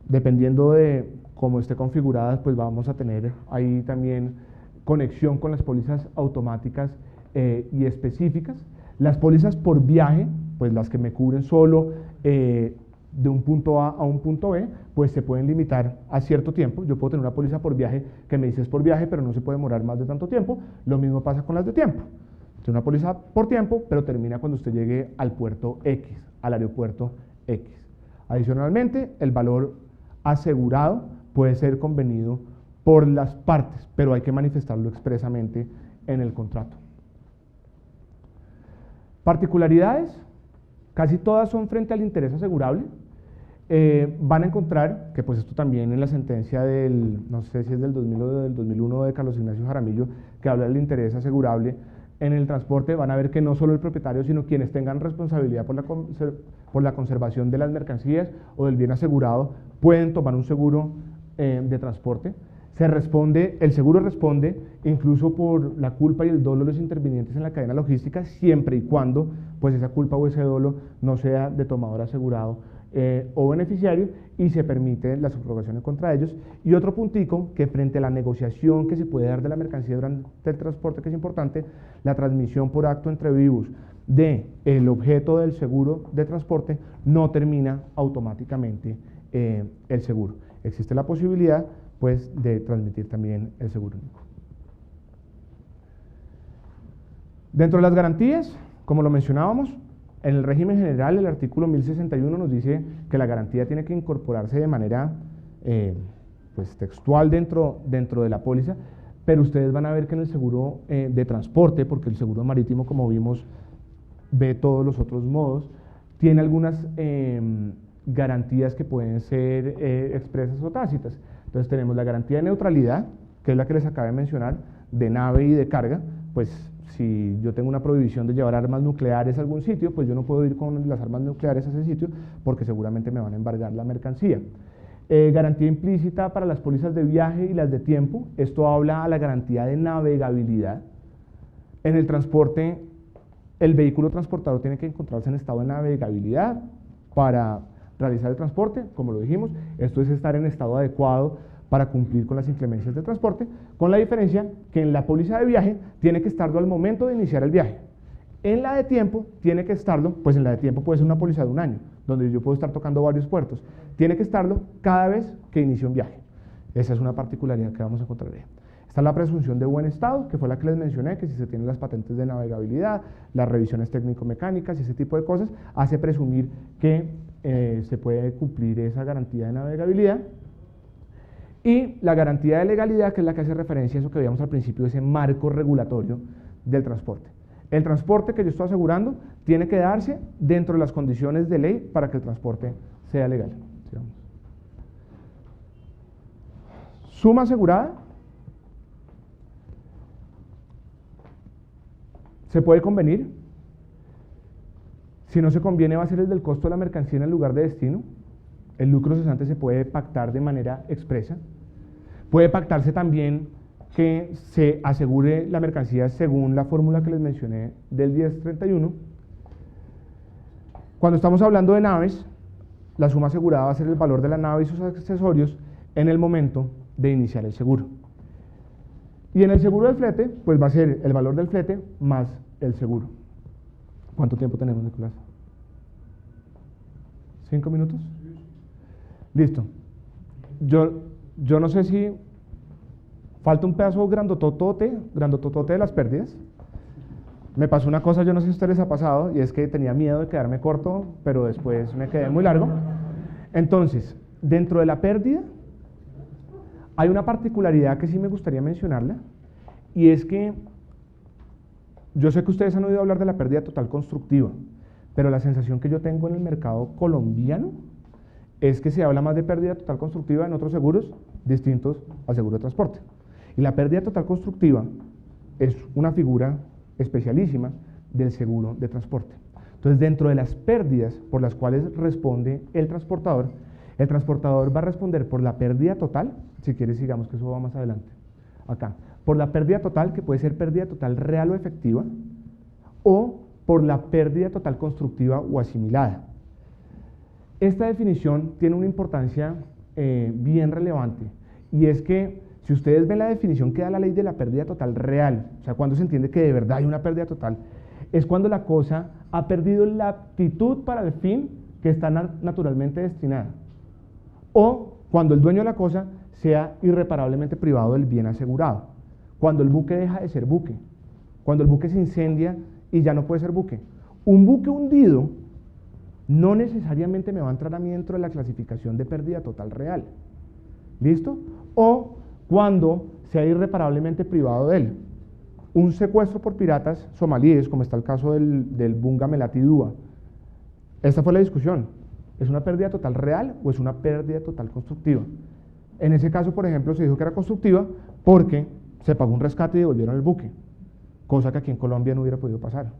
dependiendo de cómo esté configuradas, pues vamos a tener ahí también conexión con las pólizas automáticas y específicas. Las pólizas por viaje, pues las que me cubren solo de un punto A a un punto B, pues se pueden limitar a cierto tiempo. Yo puedo tener una póliza por viaje que me dice es por viaje, pero no se puede demorar más de tanto tiempo. Lo mismo pasa con las de tiempo. Tiene una póliza por tiempo, pero termina cuando usted llegue al puerto X, al aeropuerto X. Adicionalmente, el valor asegurado puede ser convenido por las partes, pero hay que manifestarlo expresamente en el contrato. Particularidades, casi todas son frente al interés asegurable. van a encontrar que pues esto también en la sentencia del, no sé si es del 2000 o del 2001 de Carlos Ignacio Jaramillo, que habla del interés asegurable en el transporte, van a ver que no solo el propietario, sino quienes tengan responsabilidad por la conservación de las mercancías o del bien asegurado, pueden tomar un seguro de transporte. El seguro responde incluso por la culpa y el dolo de los intervinientes en la cadena logística, siempre y cuando pues esa culpa o ese dolo no sea de tomador asegurado o beneficiario, y se permite las subrogaciones contra ellos. Y otro puntico, que frente a la negociación que se puede dar de la mercancía durante el transporte, que es importante, la transmisión por acto entre vivos del objeto del seguro de transporte no termina automáticamente el seguro. Existe la posibilidad pues de transmitir también el seguro único. Dentro de las garantías, como lo mencionábamos, en el régimen general el artículo 1061 nos dice que la garantía tiene que incorporarse de manera pues textual dentro de la póliza, pero ustedes van a ver que en el seguro de transporte, porque el seguro marítimo, como vimos, ve todos los otros modos, tiene algunas garantías que pueden ser expresas o tácitas. Entonces tenemos la garantía de neutralidad, que es la que les acabé de mencionar, de nave y de carga. Pues si yo tengo una prohibición de llevar armas nucleares a algún sitio, pues yo no puedo ir con las armas nucleares a ese sitio porque seguramente me van a embargar la mercancía. Garantía implícita para las pólizas de viaje y las de tiempo. Esto habla a la garantía de navegabilidad. En el transporte, el vehículo transportador tiene que encontrarse en estado de navegabilidad para realizar el transporte, como lo dijimos. Esto es estar en estado adecuado para cumplir con las inclemencias del transporte, con la diferencia que en la póliza de viaje tiene que estarlo al momento de iniciar el viaje. En la de tiempo tiene que estarlo, pues en la de tiempo puede ser una póliza de un año, donde yo puedo estar tocando varios puertos. Tiene que estarlo cada vez que inicie un viaje. Esa es una particularidad que vamos a encontrar ahí. Está la presunción de buen estado, que fue la que les mencioné, que si se tienen las patentes de navegabilidad, las revisiones técnico-mecánicas y ese tipo de cosas, hace presumir que se puede cumplir esa garantía de navegabilidad. Y la garantía de legalidad, que es la que hace referencia a eso que veíamos al principio, ese marco regulatorio del transporte. El transporte que yo estoy asegurando tiene que darse dentro de las condiciones de ley para que el transporte sea legal. Sigamos. Suma asegurada. Se puede convenir. Si no se conviene, va a ser el del costo de la mercancía en el lugar de destino. El lucro cesante se puede pactar de manera expresa. Puede pactarse también que se asegure la mercancía según la fórmula que les mencioné del 1031. Cuando estamos hablando de naves, la suma asegurada va a ser el valor de la nave y sus accesorios en el momento de iniciar el seguro. Y en el seguro del flete, pues va a ser el valor del flete más el seguro. ¿Cuánto tiempo tenemos, Nicolás? ¿5 minutos? Listo. Yo no sé si falta un pedazo grandototote de las pérdidas. Me pasó una cosa, yo no sé si a ustedes les ha pasado, y es que tenía miedo de quedarme corto, pero después me quedé muy largo. Entonces, dentro de la pérdida, hay una particularidad que sí me gustaría mencionarla, y es que yo sé que ustedes han oído hablar de la pérdida total constructiva, pero la sensación que yo tengo en el mercado colombiano es que se habla más de pérdida total constructiva en otros seguros distintos al seguro de transporte. Y la pérdida total constructiva es una figura especialísima del seguro de transporte. Entonces, dentro de las pérdidas por las cuales responde el transportador va a responder por la pérdida total, si quieres sigamos que eso va más adelante, acá, por la pérdida total, que puede ser pérdida total real o efectiva, o por la pérdida total constructiva o asimilada. Esta definición tiene una importancia bien relevante, y es que si ustedes ven la definición que da la ley de la pérdida total real, o sea, cuando se entiende que de verdad hay una pérdida total, es cuando la cosa ha perdido la aptitud para el fin que está naturalmente destinada, o cuando el dueño de la cosa sea irreparablemente privado del bien asegurado, cuando el buque deja de ser buque, cuando el buque se incendia y ya no puede ser buque. Un buque hundido no necesariamente me va a entrar a mí dentro de la clasificación de pérdida total real. ¿Listo? O cuando sea irreparablemente privado de él. Un secuestro por piratas somalíes, como está el caso del Bunga Melati Dua. Esta fue la discusión. ¿Es una pérdida total real o es una pérdida total constructiva? En ese caso, por ejemplo, se dijo que era constructiva porque se pagó un rescate y devolvieron el buque, cosa que aquí en Colombia no hubiera podido pasar,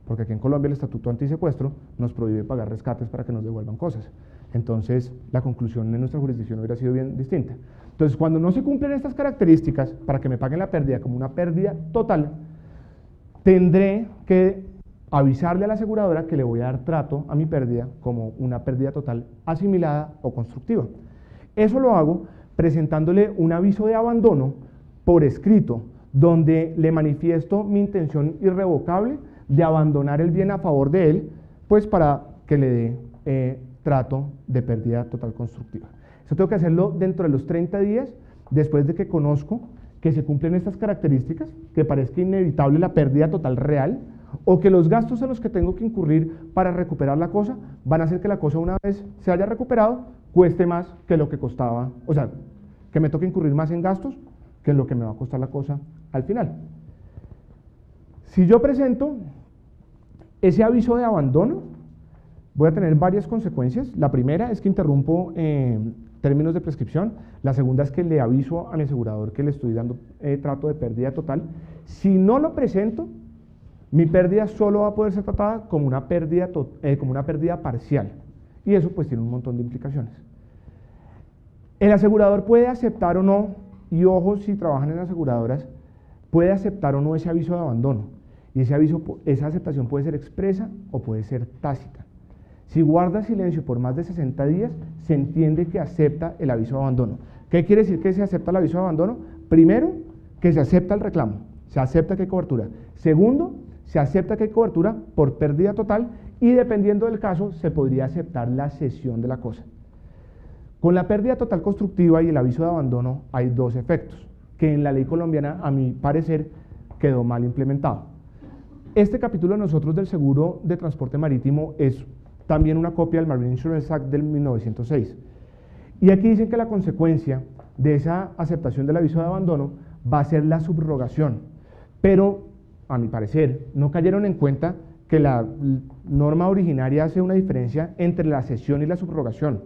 porque aquí en Colombia el Estatuto Antisecuestro nos prohíbe pagar rescates para que nos devuelvan cosas. Entonces, la conclusión en nuestra jurisdicción hubiera sido bien distinta. Entonces, cuando no se cumplen estas características para que me paguen la pérdida como una pérdida total, tendré que avisarle a la aseguradora que le voy a dar trato a mi pérdida como una pérdida total asimilada o constructiva. Eso lo hago presentándole un aviso de abandono por escrito, donde le manifiesto mi intención irrevocable de abandonar el bien a favor de él, pues para que le dé trato de pérdida total constructiva. Eso tengo que hacerlo dentro de los 30 días, después de que conozco que se cumplen estas características, que parezca inevitable la pérdida total real, o que los gastos en los que tengo que incurrir para recuperar la cosa van a hacer que la cosa, una vez se haya recuperado, cueste más que lo que costaba, o sea, que me toque incurrir más en gastos que lo que me va a costar la cosa al final. Si yo presento ese aviso de abandono, voy a tener varias consecuencias. La primera es que interrumpo términos de prescripción. La segunda es que le aviso a mi asegurador que le estoy dando trato de pérdida total. Si no lo presento, mi pérdida solo va a poder ser tratada como una pérdida parcial. Y eso pues tiene un montón de implicaciones. El asegurador puede aceptar o no, y ojo si trabajan en aseguradoras, puede aceptar o no ese aviso de abandono. Y esa aceptación puede ser expresa o puede ser tácita. Si guarda silencio por más de 60 días, se entiende que acepta el aviso de abandono. ¿Qué quiere decir que se acepta el aviso de abandono? Primero, que se acepta el reclamo, se acepta que hay cobertura. Segundo, se acepta que hay cobertura por pérdida total y dependiendo del caso, se podría aceptar la cesión de la cosa. Con la pérdida total constructiva y el aviso de abandono hay dos efectos, que en la ley colombiana, a mi parecer, quedó mal implementado. Este capítulo de nosotros del seguro de transporte marítimo es también una copia del Marine Insurance Act del 1906. Y aquí dicen que la consecuencia de esa aceptación del aviso de abandono va a ser la subrogación. Pero, a mi parecer, no cayeron en cuenta que la norma originaria hace una diferencia entre la cesión y la subrogación,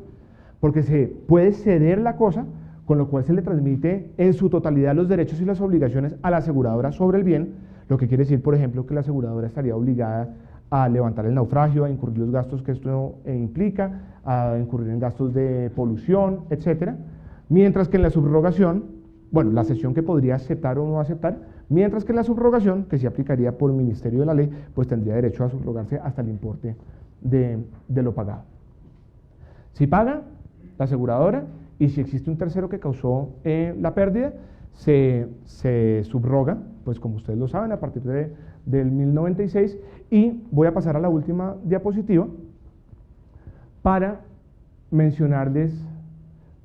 porque se puede ceder la cosa, con lo cual se le transmite en su totalidad los derechos y las obligaciones a la aseguradora sobre el bien, lo que quiere decir, por ejemplo, que la aseguradora estaría obligada a levantar el naufragio, a incurrir los gastos que esto implica, a incurrir en gastos de polución, etc. Mientras que en la subrogación, bueno, la cesión que podría aceptar o no aceptar, mientras que en la subrogación, que se aplicaría por el Ministerio de la Ley, pues tendría derecho a subrogarse hasta el importe de lo pagado. Si paga la aseguradora y si existe un tercero que causó la pérdida, se subroga, pues como ustedes lo saben, a partir del 1096, y voy a pasar a la última diapositiva para mencionarles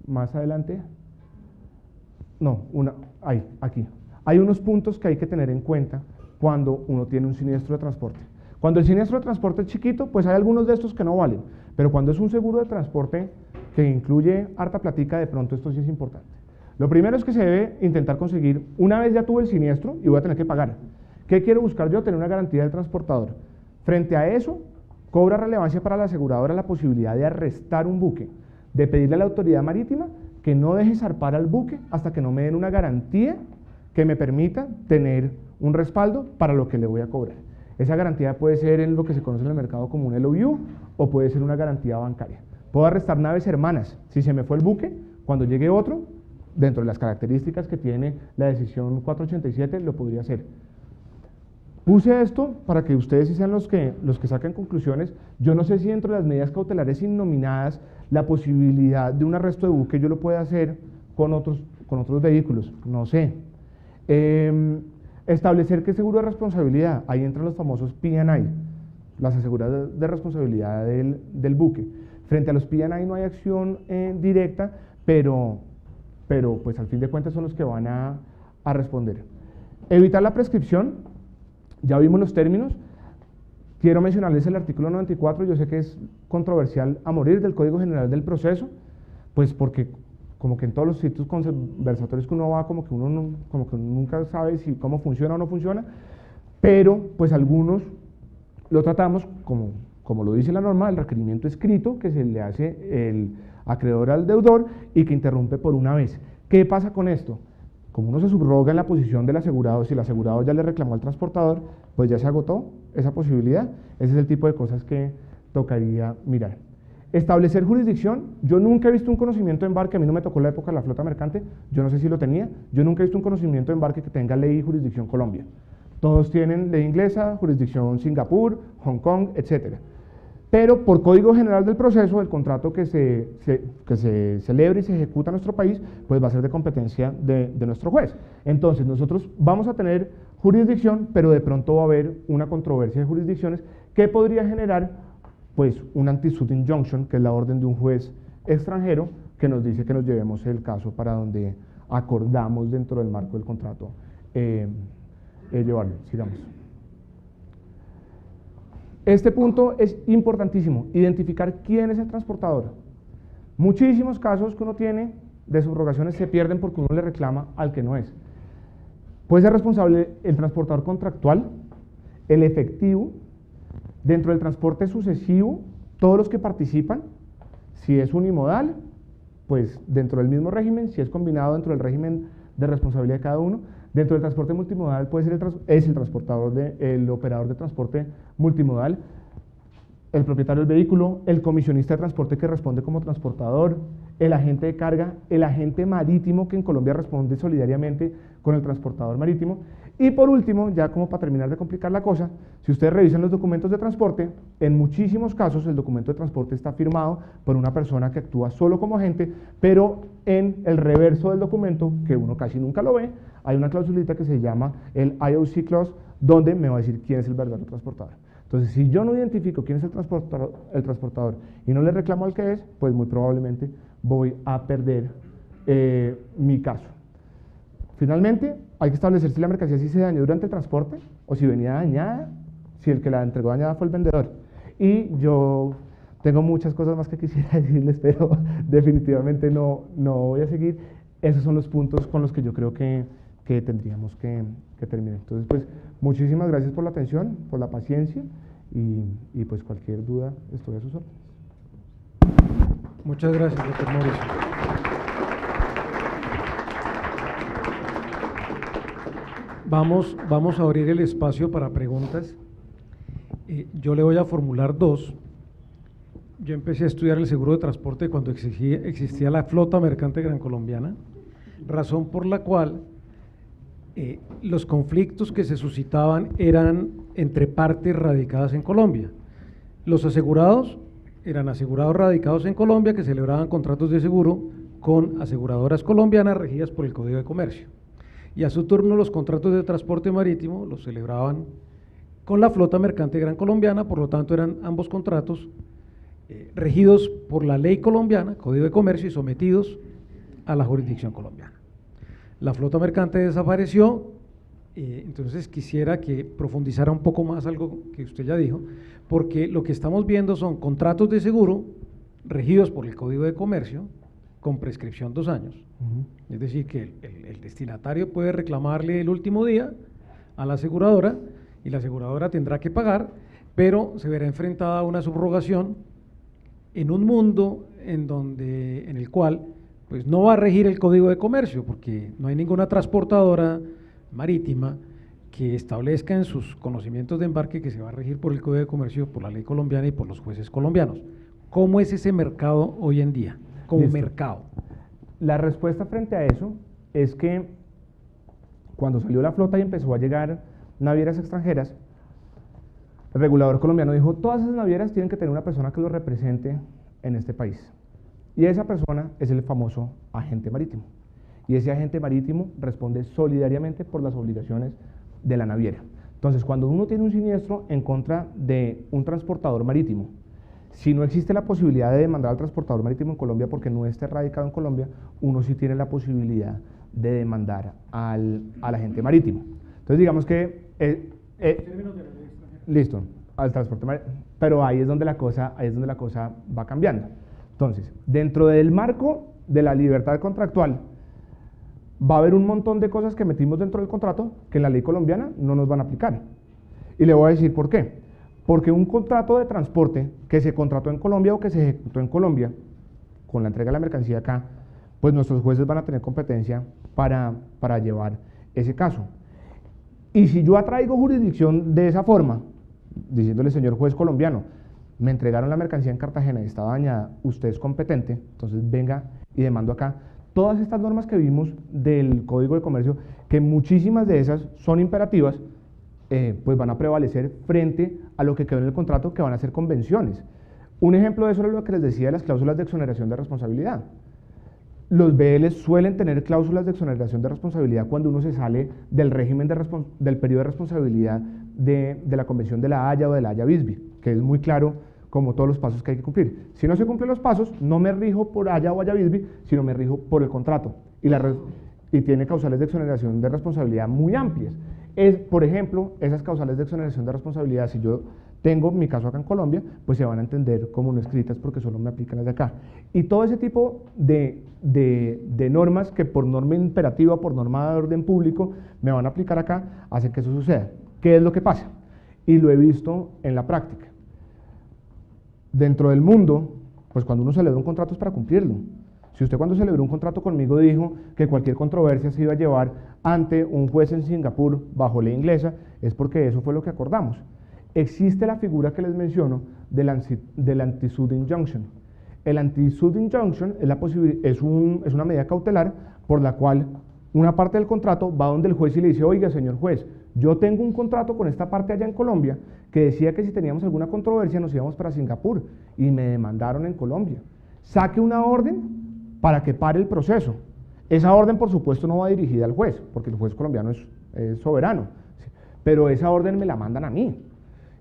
más adelante, aquí, hay unos puntos que hay que tener en cuenta cuando uno tiene un siniestro de transporte. Cuando el siniestro de transporte es chiquito, pues hay algunos de estos que no valen, pero cuando es un seguro de transporte que incluye harta platica, de pronto esto sí es importante. Lo primero es que se debe intentar conseguir, una vez ya tuve el siniestro y voy a tener que pagar. ¿Qué quiero buscar yo? Tener una garantía del transportador. Frente a eso, cobra relevancia para la aseguradora la posibilidad de arrestar un buque, de pedirle a la autoridad marítima que no deje zarpar al buque hasta que no me den una garantía que me permita tener un respaldo para lo que le voy a cobrar. Esa garantía puede ser en lo que se conoce en el mercado como un LOU o puede ser una garantía bancaria. Puedo arrestar naves hermanas. Si se me fue el buque, cuando llegue otro, dentro de las características que tiene la decisión 487, lo podría hacer. Puse esto para que ustedes sean los que saquen conclusiones. Yo no sé si dentro de las medidas cautelares innominadas la posibilidad de un arresto de buque yo lo pueda hacer con otros vehículos, no sé. Establecer qué seguro de responsabilidad, ahí entran los famosos P&I, las aseguradoras de responsabilidad del buque. Frente a los P&I no hay acción directa, pero pues al fin de cuentas son los que van a responder. Evitar la prescripción, ya vimos los términos. Quiero mencionarles el artículo 94, yo sé que es controversial a morir, del Código General del Proceso, pues porque como que en todos los sitios conversatorios que uno va, como que uno nunca sabe si cómo funciona o no funciona, pero pues algunos lo tratamos como como lo dice la norma, el requerimiento escrito que se le hace el acreedor al deudor y que interrumpe por una vez. ¿Qué pasa con esto? Como uno se subroga en la posición del asegurado, si el asegurado ya le reclamó al transportador, pues ya se agotó esa posibilidad. Ese es el tipo de cosas que tocaría mirar. Establecer jurisdicción. Yo nunca he visto un conocimiento de embarque, a mí no me tocó la época de la flota mercante, yo no sé si lo tenía, yo nunca he visto un conocimiento de embarque que tenga ley y jurisdicción Colombia. Todos tienen ley inglesa, jurisdicción Singapur, Hong Kong, etc. Pero por Código General del Proceso, el contrato que se celebre y se ejecuta en nuestro país, pues va a ser de competencia de nuestro juez. Entonces nosotros vamos a tener jurisdicción, pero de pronto va a haber una controversia de jurisdicciones que podría generar pues un anti-suit injunction, que es la orden de un juez extranjero que nos dice que nos llevemos el caso para donde acordamos dentro del marco del contrato llevarlo. Sigamos. Este punto es importantísimo, identificar quién es el transportador. Muchísimos casos que uno tiene de subrogaciones se pierden porque uno le reclama al que no es. Puede ser responsable el transportador contractual, el efectivo, dentro del transporte sucesivo, todos los que participan, si es unimodal, pues dentro del mismo régimen, si es combinado dentro del régimen de responsabilidad de cada uno. Dentro del transporte multimodal puede ser el transportador, el operador de transporte multimodal, el propietario del vehículo, el comisionista de transporte que responde como transportador, el agente de carga, el agente marítimo que en Colombia responde solidariamente con el transportador marítimo. Y por último, ya como para terminar de complicar la cosa, si ustedes revisan los documentos de transporte, en muchísimos casos el documento de transporte está firmado por una persona que actúa solo como agente, pero en el reverso del documento, que uno casi nunca lo ve, hay una clausulita que se llama el IOC clause, donde me va a decir quién es el verdadero transportador. Entonces, si yo no identifico quién es el transportador y no le reclamo al que es, pues muy probablemente voy a perder mi caso. Finalmente, hay que establecer si la mercancía sí se dañó durante el transporte o si venía dañada, si el que la entregó dañada fue el vendedor. Y yo tengo muchas cosas más que quisiera decirles, pero definitivamente no voy a seguir. Esos son los puntos con los que yo creo que tendríamos que terminar. Entonces, pues, muchísimas gracias por la atención, por la paciencia y pues cualquier duda estoy a sus órdenes. Muchas gracias, doctor Mauricio. Vamos a abrir el espacio para preguntas. Yo le voy a formular dos. Yo empecé a estudiar el seguro de transporte cuando existía la flota mercante gran colombiana, razón por la cual los conflictos que se suscitaban eran entre partes radicadas en Colombia. Los asegurados eran asegurados radicados en Colombia que celebraban contratos de seguro con aseguradoras colombianas regidas por el Código de Comercio. Y a su turno los contratos de transporte marítimo los celebraban con la flota mercante gran colombiana, por lo tanto eran ambos contratos regidos por la ley colombiana, Código de Comercio, y sometidos a la jurisdicción colombiana. La flota mercante desapareció, entonces quisiera que profundizara un poco más algo que usted ya dijo, porque lo que estamos viendo son contratos de seguro regidos por el Código de Comercio con prescripción 2 años. Es decir, que el destinatario puede reclamarle el último día a la aseguradora y la aseguradora tendrá que pagar, pero se verá enfrentada a una subrogación en un mundo en el cual pues no va a regir el Código de Comercio, porque no hay ninguna transportadora marítima que establezca en sus conocimientos de embarque que se va a regir por el Código de Comercio, por la ley colombiana y por los jueces colombianos. ¿Cómo es ese mercado hoy en día, como mercado? La respuesta frente a eso es que cuando salió la flota y empezó a llegar navieras extranjeras, el regulador colombiano dijo, todas esas navieras tienen que tener una persona que los represente en este país. Y esa persona es el famoso agente marítimo. Y ese agente marítimo responde solidariamente por las obligaciones de la naviera. Entonces, cuando uno tiene un siniestro en contra de un transportador marítimo, si no existe la posibilidad de demandar al transportador marítimo en Colombia porque no esté radicado en Colombia, uno sí tiene la posibilidad de demandar al agente marítimo. Entonces, digamos que listo, al transporte marítimo, pero ahí es donde la cosa va cambiando. Entonces, dentro del marco de la libertad contractual, va a haber un montón de cosas que metimos dentro del contrato que en la ley colombiana no nos van a aplicar. Y le voy a decir por qué. Porque un contrato de transporte que se contrató en Colombia o que se ejecutó en Colombia, con la entrega de la mercancía acá, pues nuestros jueces van a tener competencia para llevar ese caso. Y si yo atraigo jurisdicción de esa forma, diciéndole, señor juez colombiano, me entregaron la mercancía en Cartagena y estaba dañada, usted es competente, entonces venga y demando acá. Todas estas normas que vimos del Código de Comercio, que muchísimas de esas son imperativas, pues van a prevalecer frente a lo que quedó en el contrato, que van a ser convenciones. Un ejemplo de eso es lo que les decía de las cláusulas de exoneración de responsabilidad. Los BLs suelen tener cláusulas de exoneración de responsabilidad cuando uno se sale del régimen del periodo de responsabilidad de la Convención de la Haya o de la Haya-Visby, que es muy claro como todos los pasos que hay que cumplir. Si no se cumplen los pasos, no me rijo por Haya o Haya-Visby, sino me rijo por el contrato. Y tiene causales de exoneración de responsabilidad muy amplias. Por ejemplo, esas causales de exoneración de responsabilidad, si yo tengo mi caso acá en Colombia, pues se van a entender como no escritas porque solo me aplican las de acá. Y todo ese tipo de normas que por norma imperativa, por norma de orden público, me van a aplicar acá, hacen que eso suceda. ¿Qué es lo que pasa? Y lo he visto en la práctica. Dentro del mundo, pues cuando uno celebra un contrato es para cumplirlo. Si usted cuando celebró un contrato conmigo dijo que cualquier controversia se iba a llevar ante un juez en Singapur bajo ley inglesa, es porque eso fue lo que acordamos. Existe la figura que les menciono del anti-suit injunction. El anti-suit injunction es una medida cautelar por la cual una parte del contrato va donde el juez y le dice, oiga, señor juez, yo tengo un contrato con esta parte allá en Colombia que decía que si teníamos alguna controversia nos íbamos para Singapur y me demandaron en Colombia. Saque una orden para que pare el proceso. Esa orden, por supuesto, no va dirigida al juez, porque el juez colombiano es soberano, pero esa orden me la mandan a mí.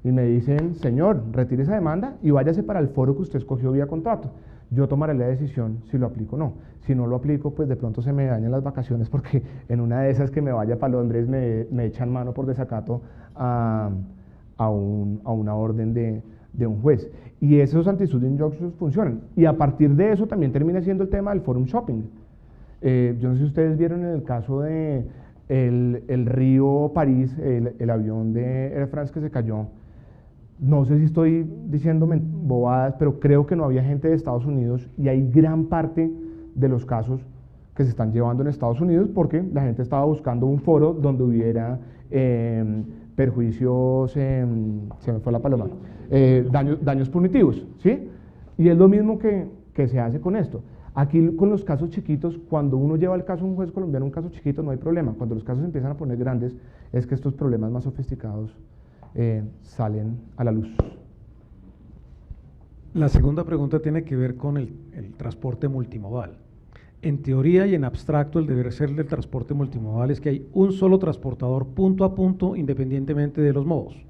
Y me dicen, señor, retire esa demanda y váyase para el foro que usted escogió vía contrato. Yo tomaré la decisión si lo aplico o no. Si no lo aplico, pues de pronto se me dañan las vacaciones porque en una de esas que me vaya para Londres me echan mano por desacato a una orden de un juez. Y esos anti-suit injunctions funcionan. Y a partir de eso también termina siendo el tema del forum shopping. Yo no sé si ustedes vieron en el caso de el Río París, el avión de Air France que se cayó. No sé si estoy diciéndome bobadas, pero creo que no había gente de Estados Unidos y hay gran parte de los casos que se están llevando en Estados Unidos porque la gente estaba buscando un foro donde hubiera perjuicios, se me fue la paloma, daños punitivos, ¿sí? Y es lo mismo que se hace con esto. Aquí con los casos chiquitos, cuando uno lleva el caso a un juez colombiano, un caso chiquito no hay problema. Cuando los casos empiezan a poner grandes, es que estos problemas más sofisticados salen a la luz. La segunda pregunta tiene que ver con el transporte multimodal. En teoría y en abstracto, el deber ser del transporte multimodal es que hay un solo transportador punto a punto independientemente de los modos,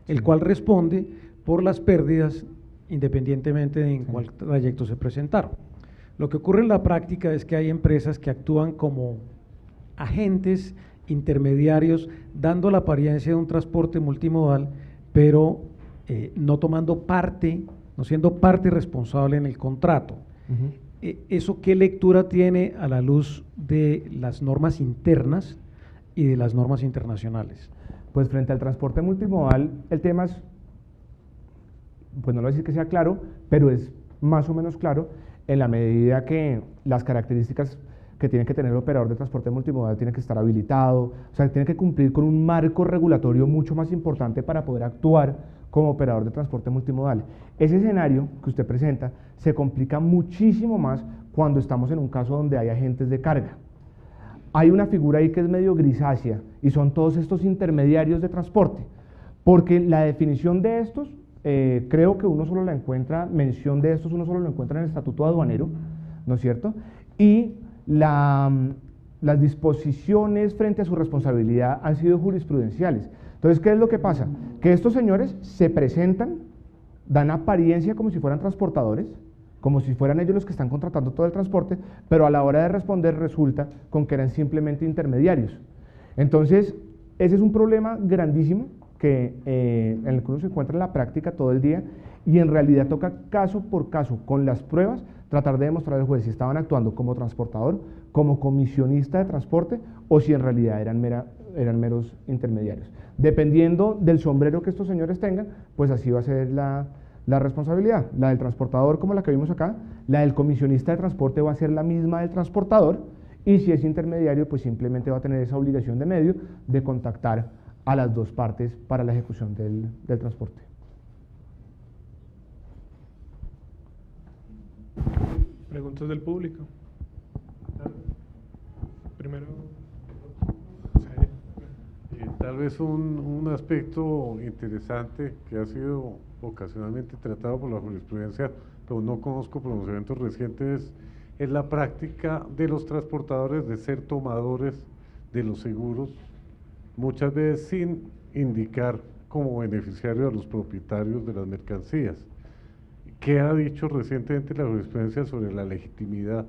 el cual responde por las pérdidas independientemente de en cuál trayecto se presentaron. Lo que ocurre en la práctica es que hay empresas que actúan como agentes intermediarios, dando la apariencia de un transporte multimodal, pero no tomando parte, no siendo parte responsable en el contrato. ¿Eso qué lectura tiene a la luz de las normas internas y de las normas internacionales? Pues frente al transporte multimodal, el tema es, pues no lo voy a decir que sea claro, pero es más o menos claro en la medida que las características que tiene que tener el operador de transporte multimodal tiene que estar habilitado, o sea, tiene que cumplir con un marco regulatorio mucho más importante para poder actuar como operador de transporte multimodal. Ese escenario que usted presenta se complica muchísimo más cuando estamos en un caso donde hay agentes de carga. Hay una figura ahí que es medio grisácea y son todos estos intermediarios de transporte, porque la definición de estos, creo que uno solo la encuentra, mención de estos uno solo lo encuentra en el Estatuto Aduanero, ¿no es cierto? Y las disposiciones frente a su responsabilidad han sido jurisprudenciales. Entonces, ¿qué es lo que pasa? Que estos señores se presentan, dan apariencia como si fueran transportadores, como si fueran ellos los que están contratando todo el transporte, pero a la hora de responder resulta con que eran simplemente intermediarios. Entonces, ese es un problema grandísimo en el que uno se encuentra en la práctica todo el día y en realidad toca caso por caso, con las pruebas, tratar de demostrar al juez si estaban actuando como transportador, como comisionista de transporte o si en realidad eran eran meros intermediarios. Dependiendo del sombrero que estos señores tengan, pues así va a ser la responsabilidad. La del transportador, como la que vimos acá, la del comisionista de transporte va a ser la misma del transportador, y si es intermediario, pues simplemente va a tener esa obligación de medio de contactar a las dos partes para la ejecución del transporte. Preguntas del público. Primero. Tal vez un aspecto interesante que ha sido ocasionalmente tratado por la jurisprudencia, pero no conozco pronunciamientos recientes, es la práctica de los transportadores de ser tomadores de los seguros, muchas veces sin indicar como beneficiario a los propietarios de las mercancías. ¿Qué ha dicho recientemente la jurisprudencia sobre la legitimidad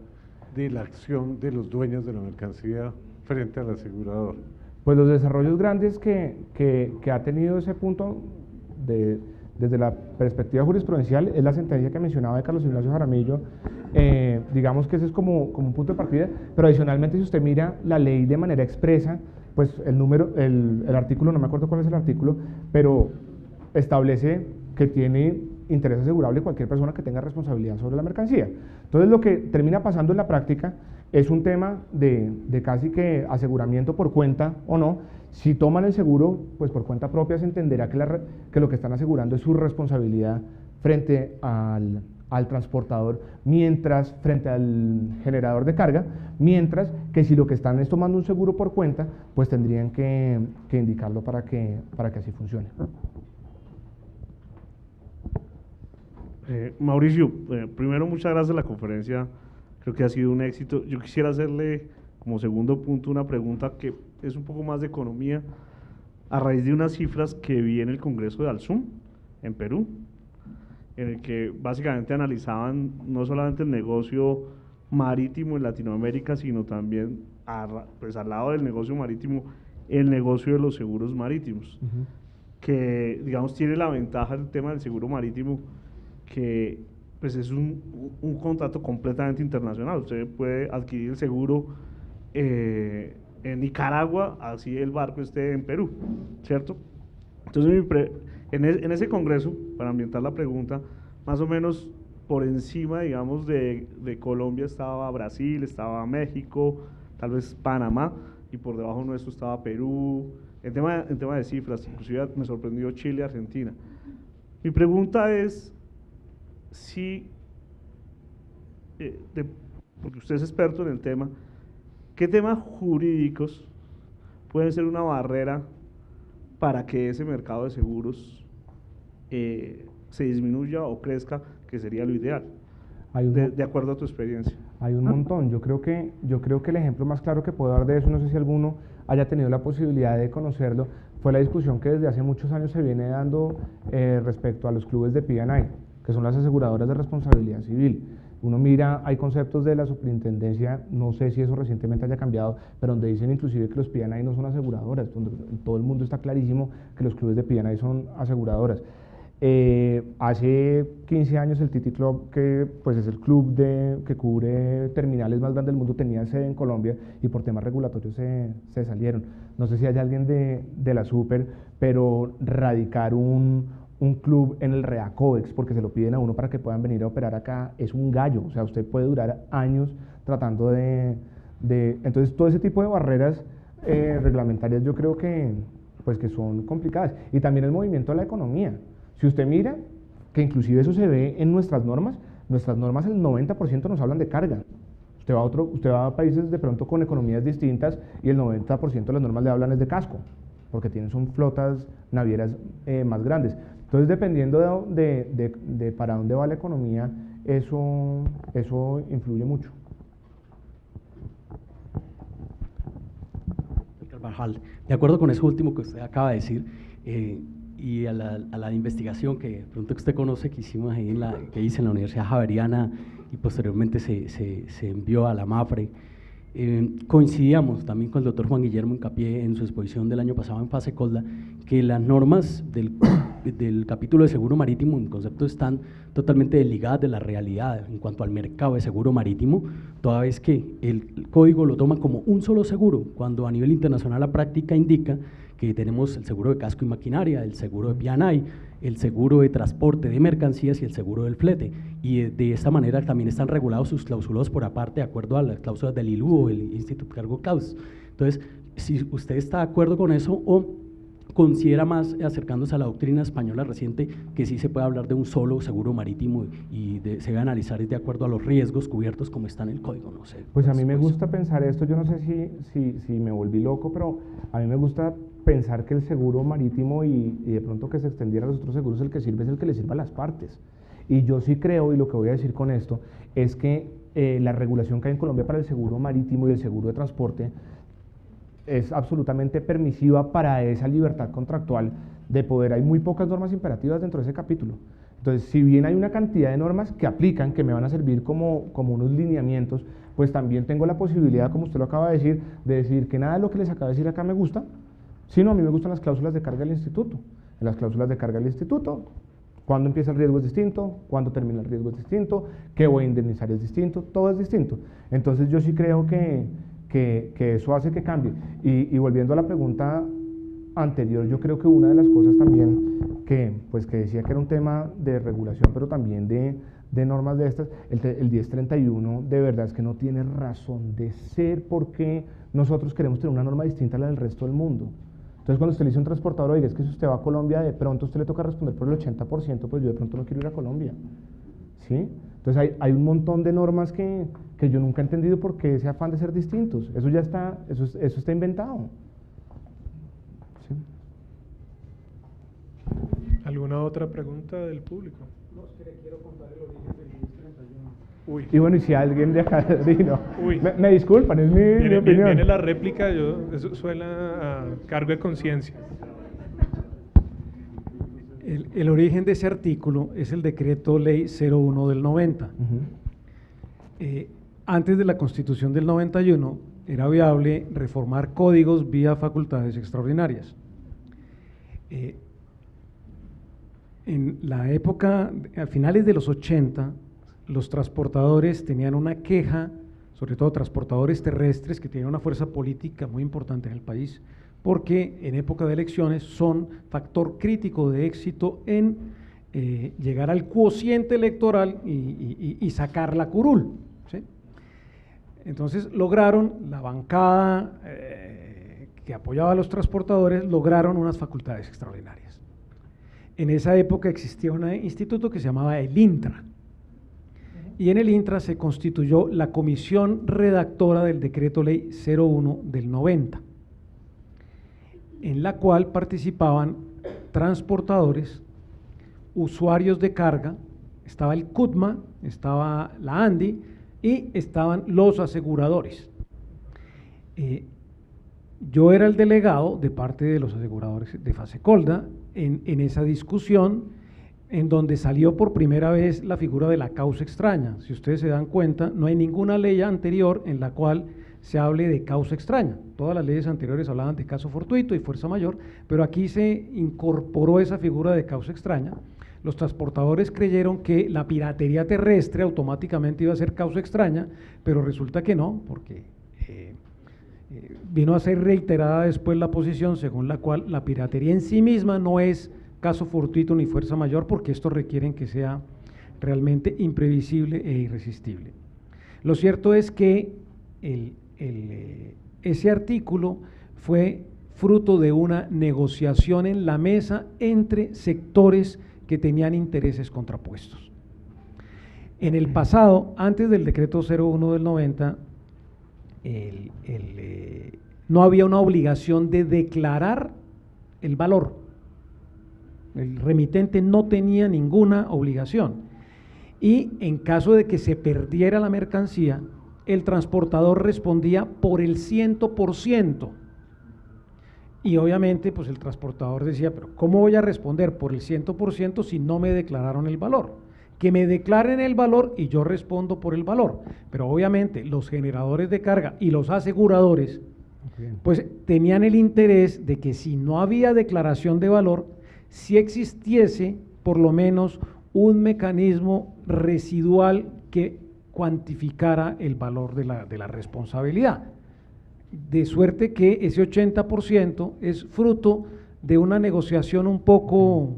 de la acción de los dueños de la mercancía frente al asegurador? Pues los desarrollos grandes que ha tenido ese punto desde la perspectiva jurisprudencial es la sentencia que mencionaba de Carlos Ignacio Jaramillo. Digamos que ese es como un punto de partida, pero adicionalmente si usted mira la ley de manera expresa, pues el artículo, no me acuerdo cuál es el artículo, pero establece que tiene interés asegurable cualquier persona que tenga responsabilidad sobre la mercancía. Entonces lo que termina pasando en la práctica es un tema de casi que aseguramiento por cuenta o no. Si toman el seguro, pues por cuenta propia se entenderá que lo que están asegurando es su responsabilidad frente al transportador, frente al generador de carga, mientras que si lo que están es tomando un seguro por cuenta, pues tendrían que indicarlo para que así funcione. Mauricio, primero muchas gracias a la conferencia, creo que ha sido un éxito. Yo quisiera hacerle como segundo punto una pregunta que es un poco más de economía, a raíz de unas cifras que vi en el Congreso de Alsum, en Perú, en el que básicamente analizaban no solamente el negocio marítimo en Latinoamérica, sino también pues al lado del negocio marítimo, el negocio de los seguros marítimos, que digamos tiene la ventaja del tema del seguro marítimo, que pues es un contrato completamente internacional. Usted puede adquirir el seguro en Nicaragua, así el barco esté en Perú, ¿cierto? Entonces, en ese congreso, para ambientar la pregunta, más o menos por encima, digamos, de Colombia estaba Brasil, estaba México, tal vez Panamá, y por debajo nuestro estaba Perú, en tema de cifras, inclusive me sorprendió Chile, Argentina. Mi pregunta es si, porque usted es experto en el tema, ¿qué temas jurídicos pueden ser una barrera para que ese mercado de seguros se disminuya o crezca, que sería lo ideal, de acuerdo a tu experiencia? Hay un montón. Yo creo que el ejemplo más claro que puedo dar de eso, no sé si alguno haya tenido la posibilidad de conocerlo, fue la discusión que desde hace muchos años se viene dando respecto a los clubes de P&I, que son las aseguradoras de responsabilidad civil. Uno mira, hay conceptos de la superintendencia, no sé si eso recientemente haya cambiado, pero donde dicen inclusive que los P&I no son aseguradoras, donde todo el mundo está clarísimo que los clubes de P&I son aseguradoras. Hace 15 años el TT Club, que pues es el club que cubre terminales más grandes del mundo, tenía sede en Colombia y por temas regulatorios se salieron. No sé si hay alguien de la Super, pero radicar un club en el Reacodex, porque se lo piden a uno para que puedan venir a operar acá, es un gallo. O sea, usted puede durar años tratando entonces todo ese tipo de barreras reglamentarias yo creo que son complicadas. Y también el movimiento de la economía. Si usted mira, que inclusive eso se ve en nuestras normas el 90% nos hablan de carga. Usted va a países de pronto con economías distintas y el 90% de las normas le hablan es de casco, porque son flotas navieras más grandes. Entonces, dependiendo de para dónde va la economía, eso influye mucho. Carvajal, de acuerdo con eso último que usted acaba de decir, y a la investigación que pronto que usted conoce que hicimos ahí que hice en la Universidad Javeriana y posteriormente se envió a la MAFRE, coincidíamos también con el doctor Juan Guillermo Hincapié en su exposición del año pasado en Fase Colda, que las normas del capítulo de seguro marítimo en conceptos están totalmente desligadas de la realidad en cuanto al mercado de seguro marítimo, toda vez que el código lo toma como un solo seguro, cuando a nivel internacional la práctica indica que tenemos el seguro de casco y maquinaria, el seguro de P&I, el seguro de transporte de mercancías y el seguro del flete. Y de esta manera también están regulados sus cláusulas por aparte, de acuerdo a las cláusulas del ILU o el Institute Cargo Clause. Entonces, si usted está de acuerdo con eso o considera más, acercándose a la doctrina española reciente, que sí se puede hablar de un solo seguro marítimo y se debe analizar de acuerdo a los riesgos cubiertos como está en el código, no sé. Pues a mí me gusta pensar esto, yo no sé si me volví loco, pero a mí me gusta pensar que el seguro marítimo y de pronto que se extendiera a los otros seguros, el que sirve es el que le sirva a las partes. Y yo sí creo, y lo que voy a decir con esto, es que la regulación que hay en Colombia para el seguro marítimo y el seguro de transporte es absolutamente permisiva para esa libertad contractual de poder. Hay muy pocas normas imperativas dentro de ese capítulo. Entonces, si bien hay una cantidad de normas que aplican, que me van a servir como unos lineamientos, pues también tengo la posibilidad, como usted lo acaba de decir que nada de lo que les acabo de decir acá me gusta, sino a mí me gustan las cláusulas de carga del instituto. En las cláusulas de carga del instituto, cuándo empieza el riesgo es distinto, cuándo termina el riesgo es distinto, qué voy a indemnizar es distinto, todo es distinto. Entonces, yo sí creo que eso hace que cambie. Y volviendo a la pregunta anterior, yo creo que una de las cosas también que decía que era un tema de regulación, pero también de normas de estas, el 1031 de verdad es que no tiene razón de ser porque nosotros queremos tener una norma distinta a la del resto del mundo. Entonces, cuando usted le dice a un transportador, oiga, es que si usted va a Colombia, de pronto a usted le toca responder por el 80%, pues yo de pronto no quiero ir a Colombia, ¿sí? Entonces hay un montón de normas que yo nunca he entendido por qué ese afán de ser distintos. Eso ya está, eso está inventado. ¿Sí? ¿Alguna otra pregunta del público? No, es que le quiero contar el origen del 1031. Uy. Y bueno, y si alguien de acá, no, Uy. me disculpan, es mi opinión. Viene la réplica, eso suena a cargo de conciencia. El origen de ese artículo es el decreto ley 01 del 90. Antes de la Constitución del 91 era viable reformar códigos vía facultades extraordinarias. En la época, a finales de los 80, los transportadores tenían una queja, sobre todo transportadores terrestres que tienen una fuerza política muy importante en el país, porque en época de elecciones son factor crítico de éxito en llegar al cuociente electoral y sacar la curul, ¿sí? Entonces lograron, la bancada que apoyaba a los transportadores, lograron unas facultades extraordinarias. En esa época existía un instituto que se llamaba el INTRA, y en el INTRA se constituyó la comisión redactora del decreto ley 01 del 90, en la cual participaban transportadores, usuarios de carga, estaba el CUTMA, estaba la ANDI y estaban los aseguradores. Yo era el delegado de parte de los aseguradores de Fasecolda en esa discusión, en donde salió por primera vez la figura de la causa extraña. Si ustedes se dan cuenta, no hay ninguna ley anterior en la cual se hable de causa extraña. Todas las leyes anteriores hablaban de caso fortuito y fuerza mayor, pero aquí se incorporó esa figura de causa extraña. Los transportadores creyeron que la piratería terrestre automáticamente iba a ser causa extraña, pero resulta que no, porque vino a ser reiterada después la posición según la cual la piratería en sí misma no es caso fortuito ni fuerza mayor, porque estos requieren que sea realmente imprevisible e irresistible. Lo cierto es que ese artículo fue fruto de una negociación en la mesa entre sectores que tenían intereses contrapuestos. En el pasado, antes del decreto 01 del 90, no había una obligación de declarar el valor. El remitente no tenía ninguna obligación. Y en caso de que se perdiera la mercancía, el transportador respondía por el 100%. Y obviamente, pues el transportador decía, pero ¿cómo voy a responder por el 100% si no me declararon el valor? Que me declaren el valor y yo respondo por el valor. Pero obviamente los generadores de carga y los aseguradores, pues tenían el interés de que si no había declaración de valor, si existiese por lo menos un mecanismo residual que cuantificara el valor de la responsabilidad. De suerte que ese 80% es fruto de una negociación un poco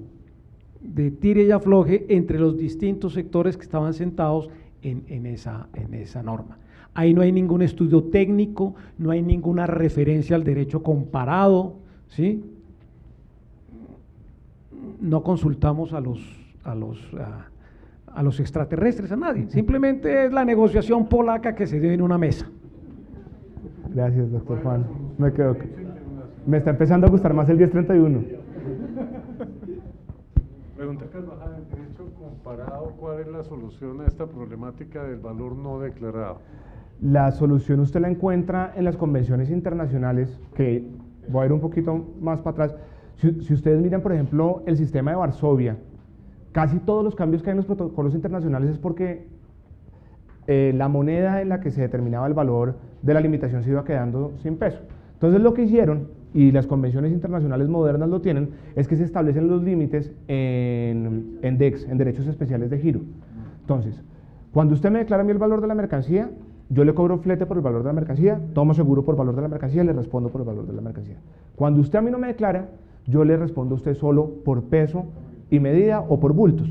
de tire y afloje entre los distintos sectores que estaban sentados en esa norma. Ahí no hay ningún estudio técnico, no hay ninguna referencia al derecho comparado, ¿sí? No consultamos a los extraterrestres, a nadie. Simplemente es la negociación polaca que se dio en una mesa. Gracias, doctor Juan. Me está empezando a gustar más el 1031. Pregunta Carvajal, en derecho comparado, ¿cuál es la solución a esta problemática del valor no declarado? La solución usted la encuentra en las convenciones internacionales, que voy a ir un poquito más para atrás. Si ustedes miran, por ejemplo, el sistema de Varsovia, casi todos los cambios que hay en los protocolos internacionales es porque la moneda en la que se determinaba el valor de la limitación se iba quedando sin peso. Entonces lo que hicieron, y las convenciones internacionales modernas lo tienen, es que se establecen los límites en DEX, en derechos especiales de giro. Entonces, cuando usted me declara a mí el valor de la mercancía, yo le cobro flete por el valor de la mercancía, tomo seguro por el valor de la mercancía, le respondo por el valor de la mercancía. Cuando usted a mí no me declara, yo le respondo a usted solo por peso y medida o por bultos.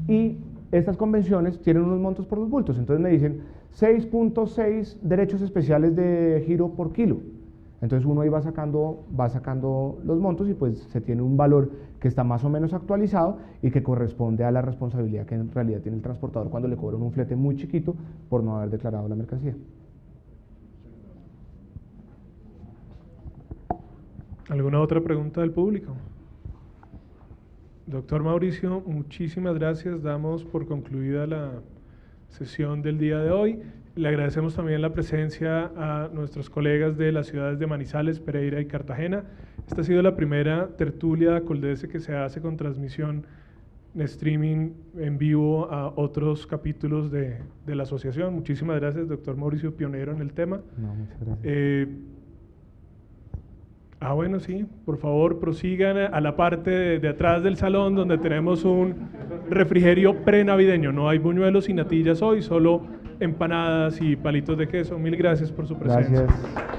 Y estas convenciones tienen unos montos por los bultos, entonces me dicen 6.6 derechos especiales de giro por kilo. Entonces uno ahí va sacando los montos y pues se tiene un valor que está más o menos actualizado y que corresponde a la responsabilidad que en realidad tiene el transportador cuando le cobran un flete muy chiquito por no haber declarado la mercancía. ¿Alguna otra pregunta del público? Doctor Mauricio, muchísimas gracias. Damos por concluida la sesión del día de hoy. Le agradecemos también la presencia a nuestros colegas de las ciudades de Manizales, Pereira y Cartagena. Esta ha sido la primera tertulia Coldece que se hace con transmisión en streaming en vivo a otros capítulos de la asociación. Muchísimas gracias, doctor Mauricio, pionero en el tema. No, muchas gracias. Bueno, sí, por favor prosigan a la parte de atrás del salón donde tenemos un refrigerio prenavideño. No hay buñuelos y natillas hoy, solo empanadas y palitos de queso. Mil gracias por su presencia. Gracias.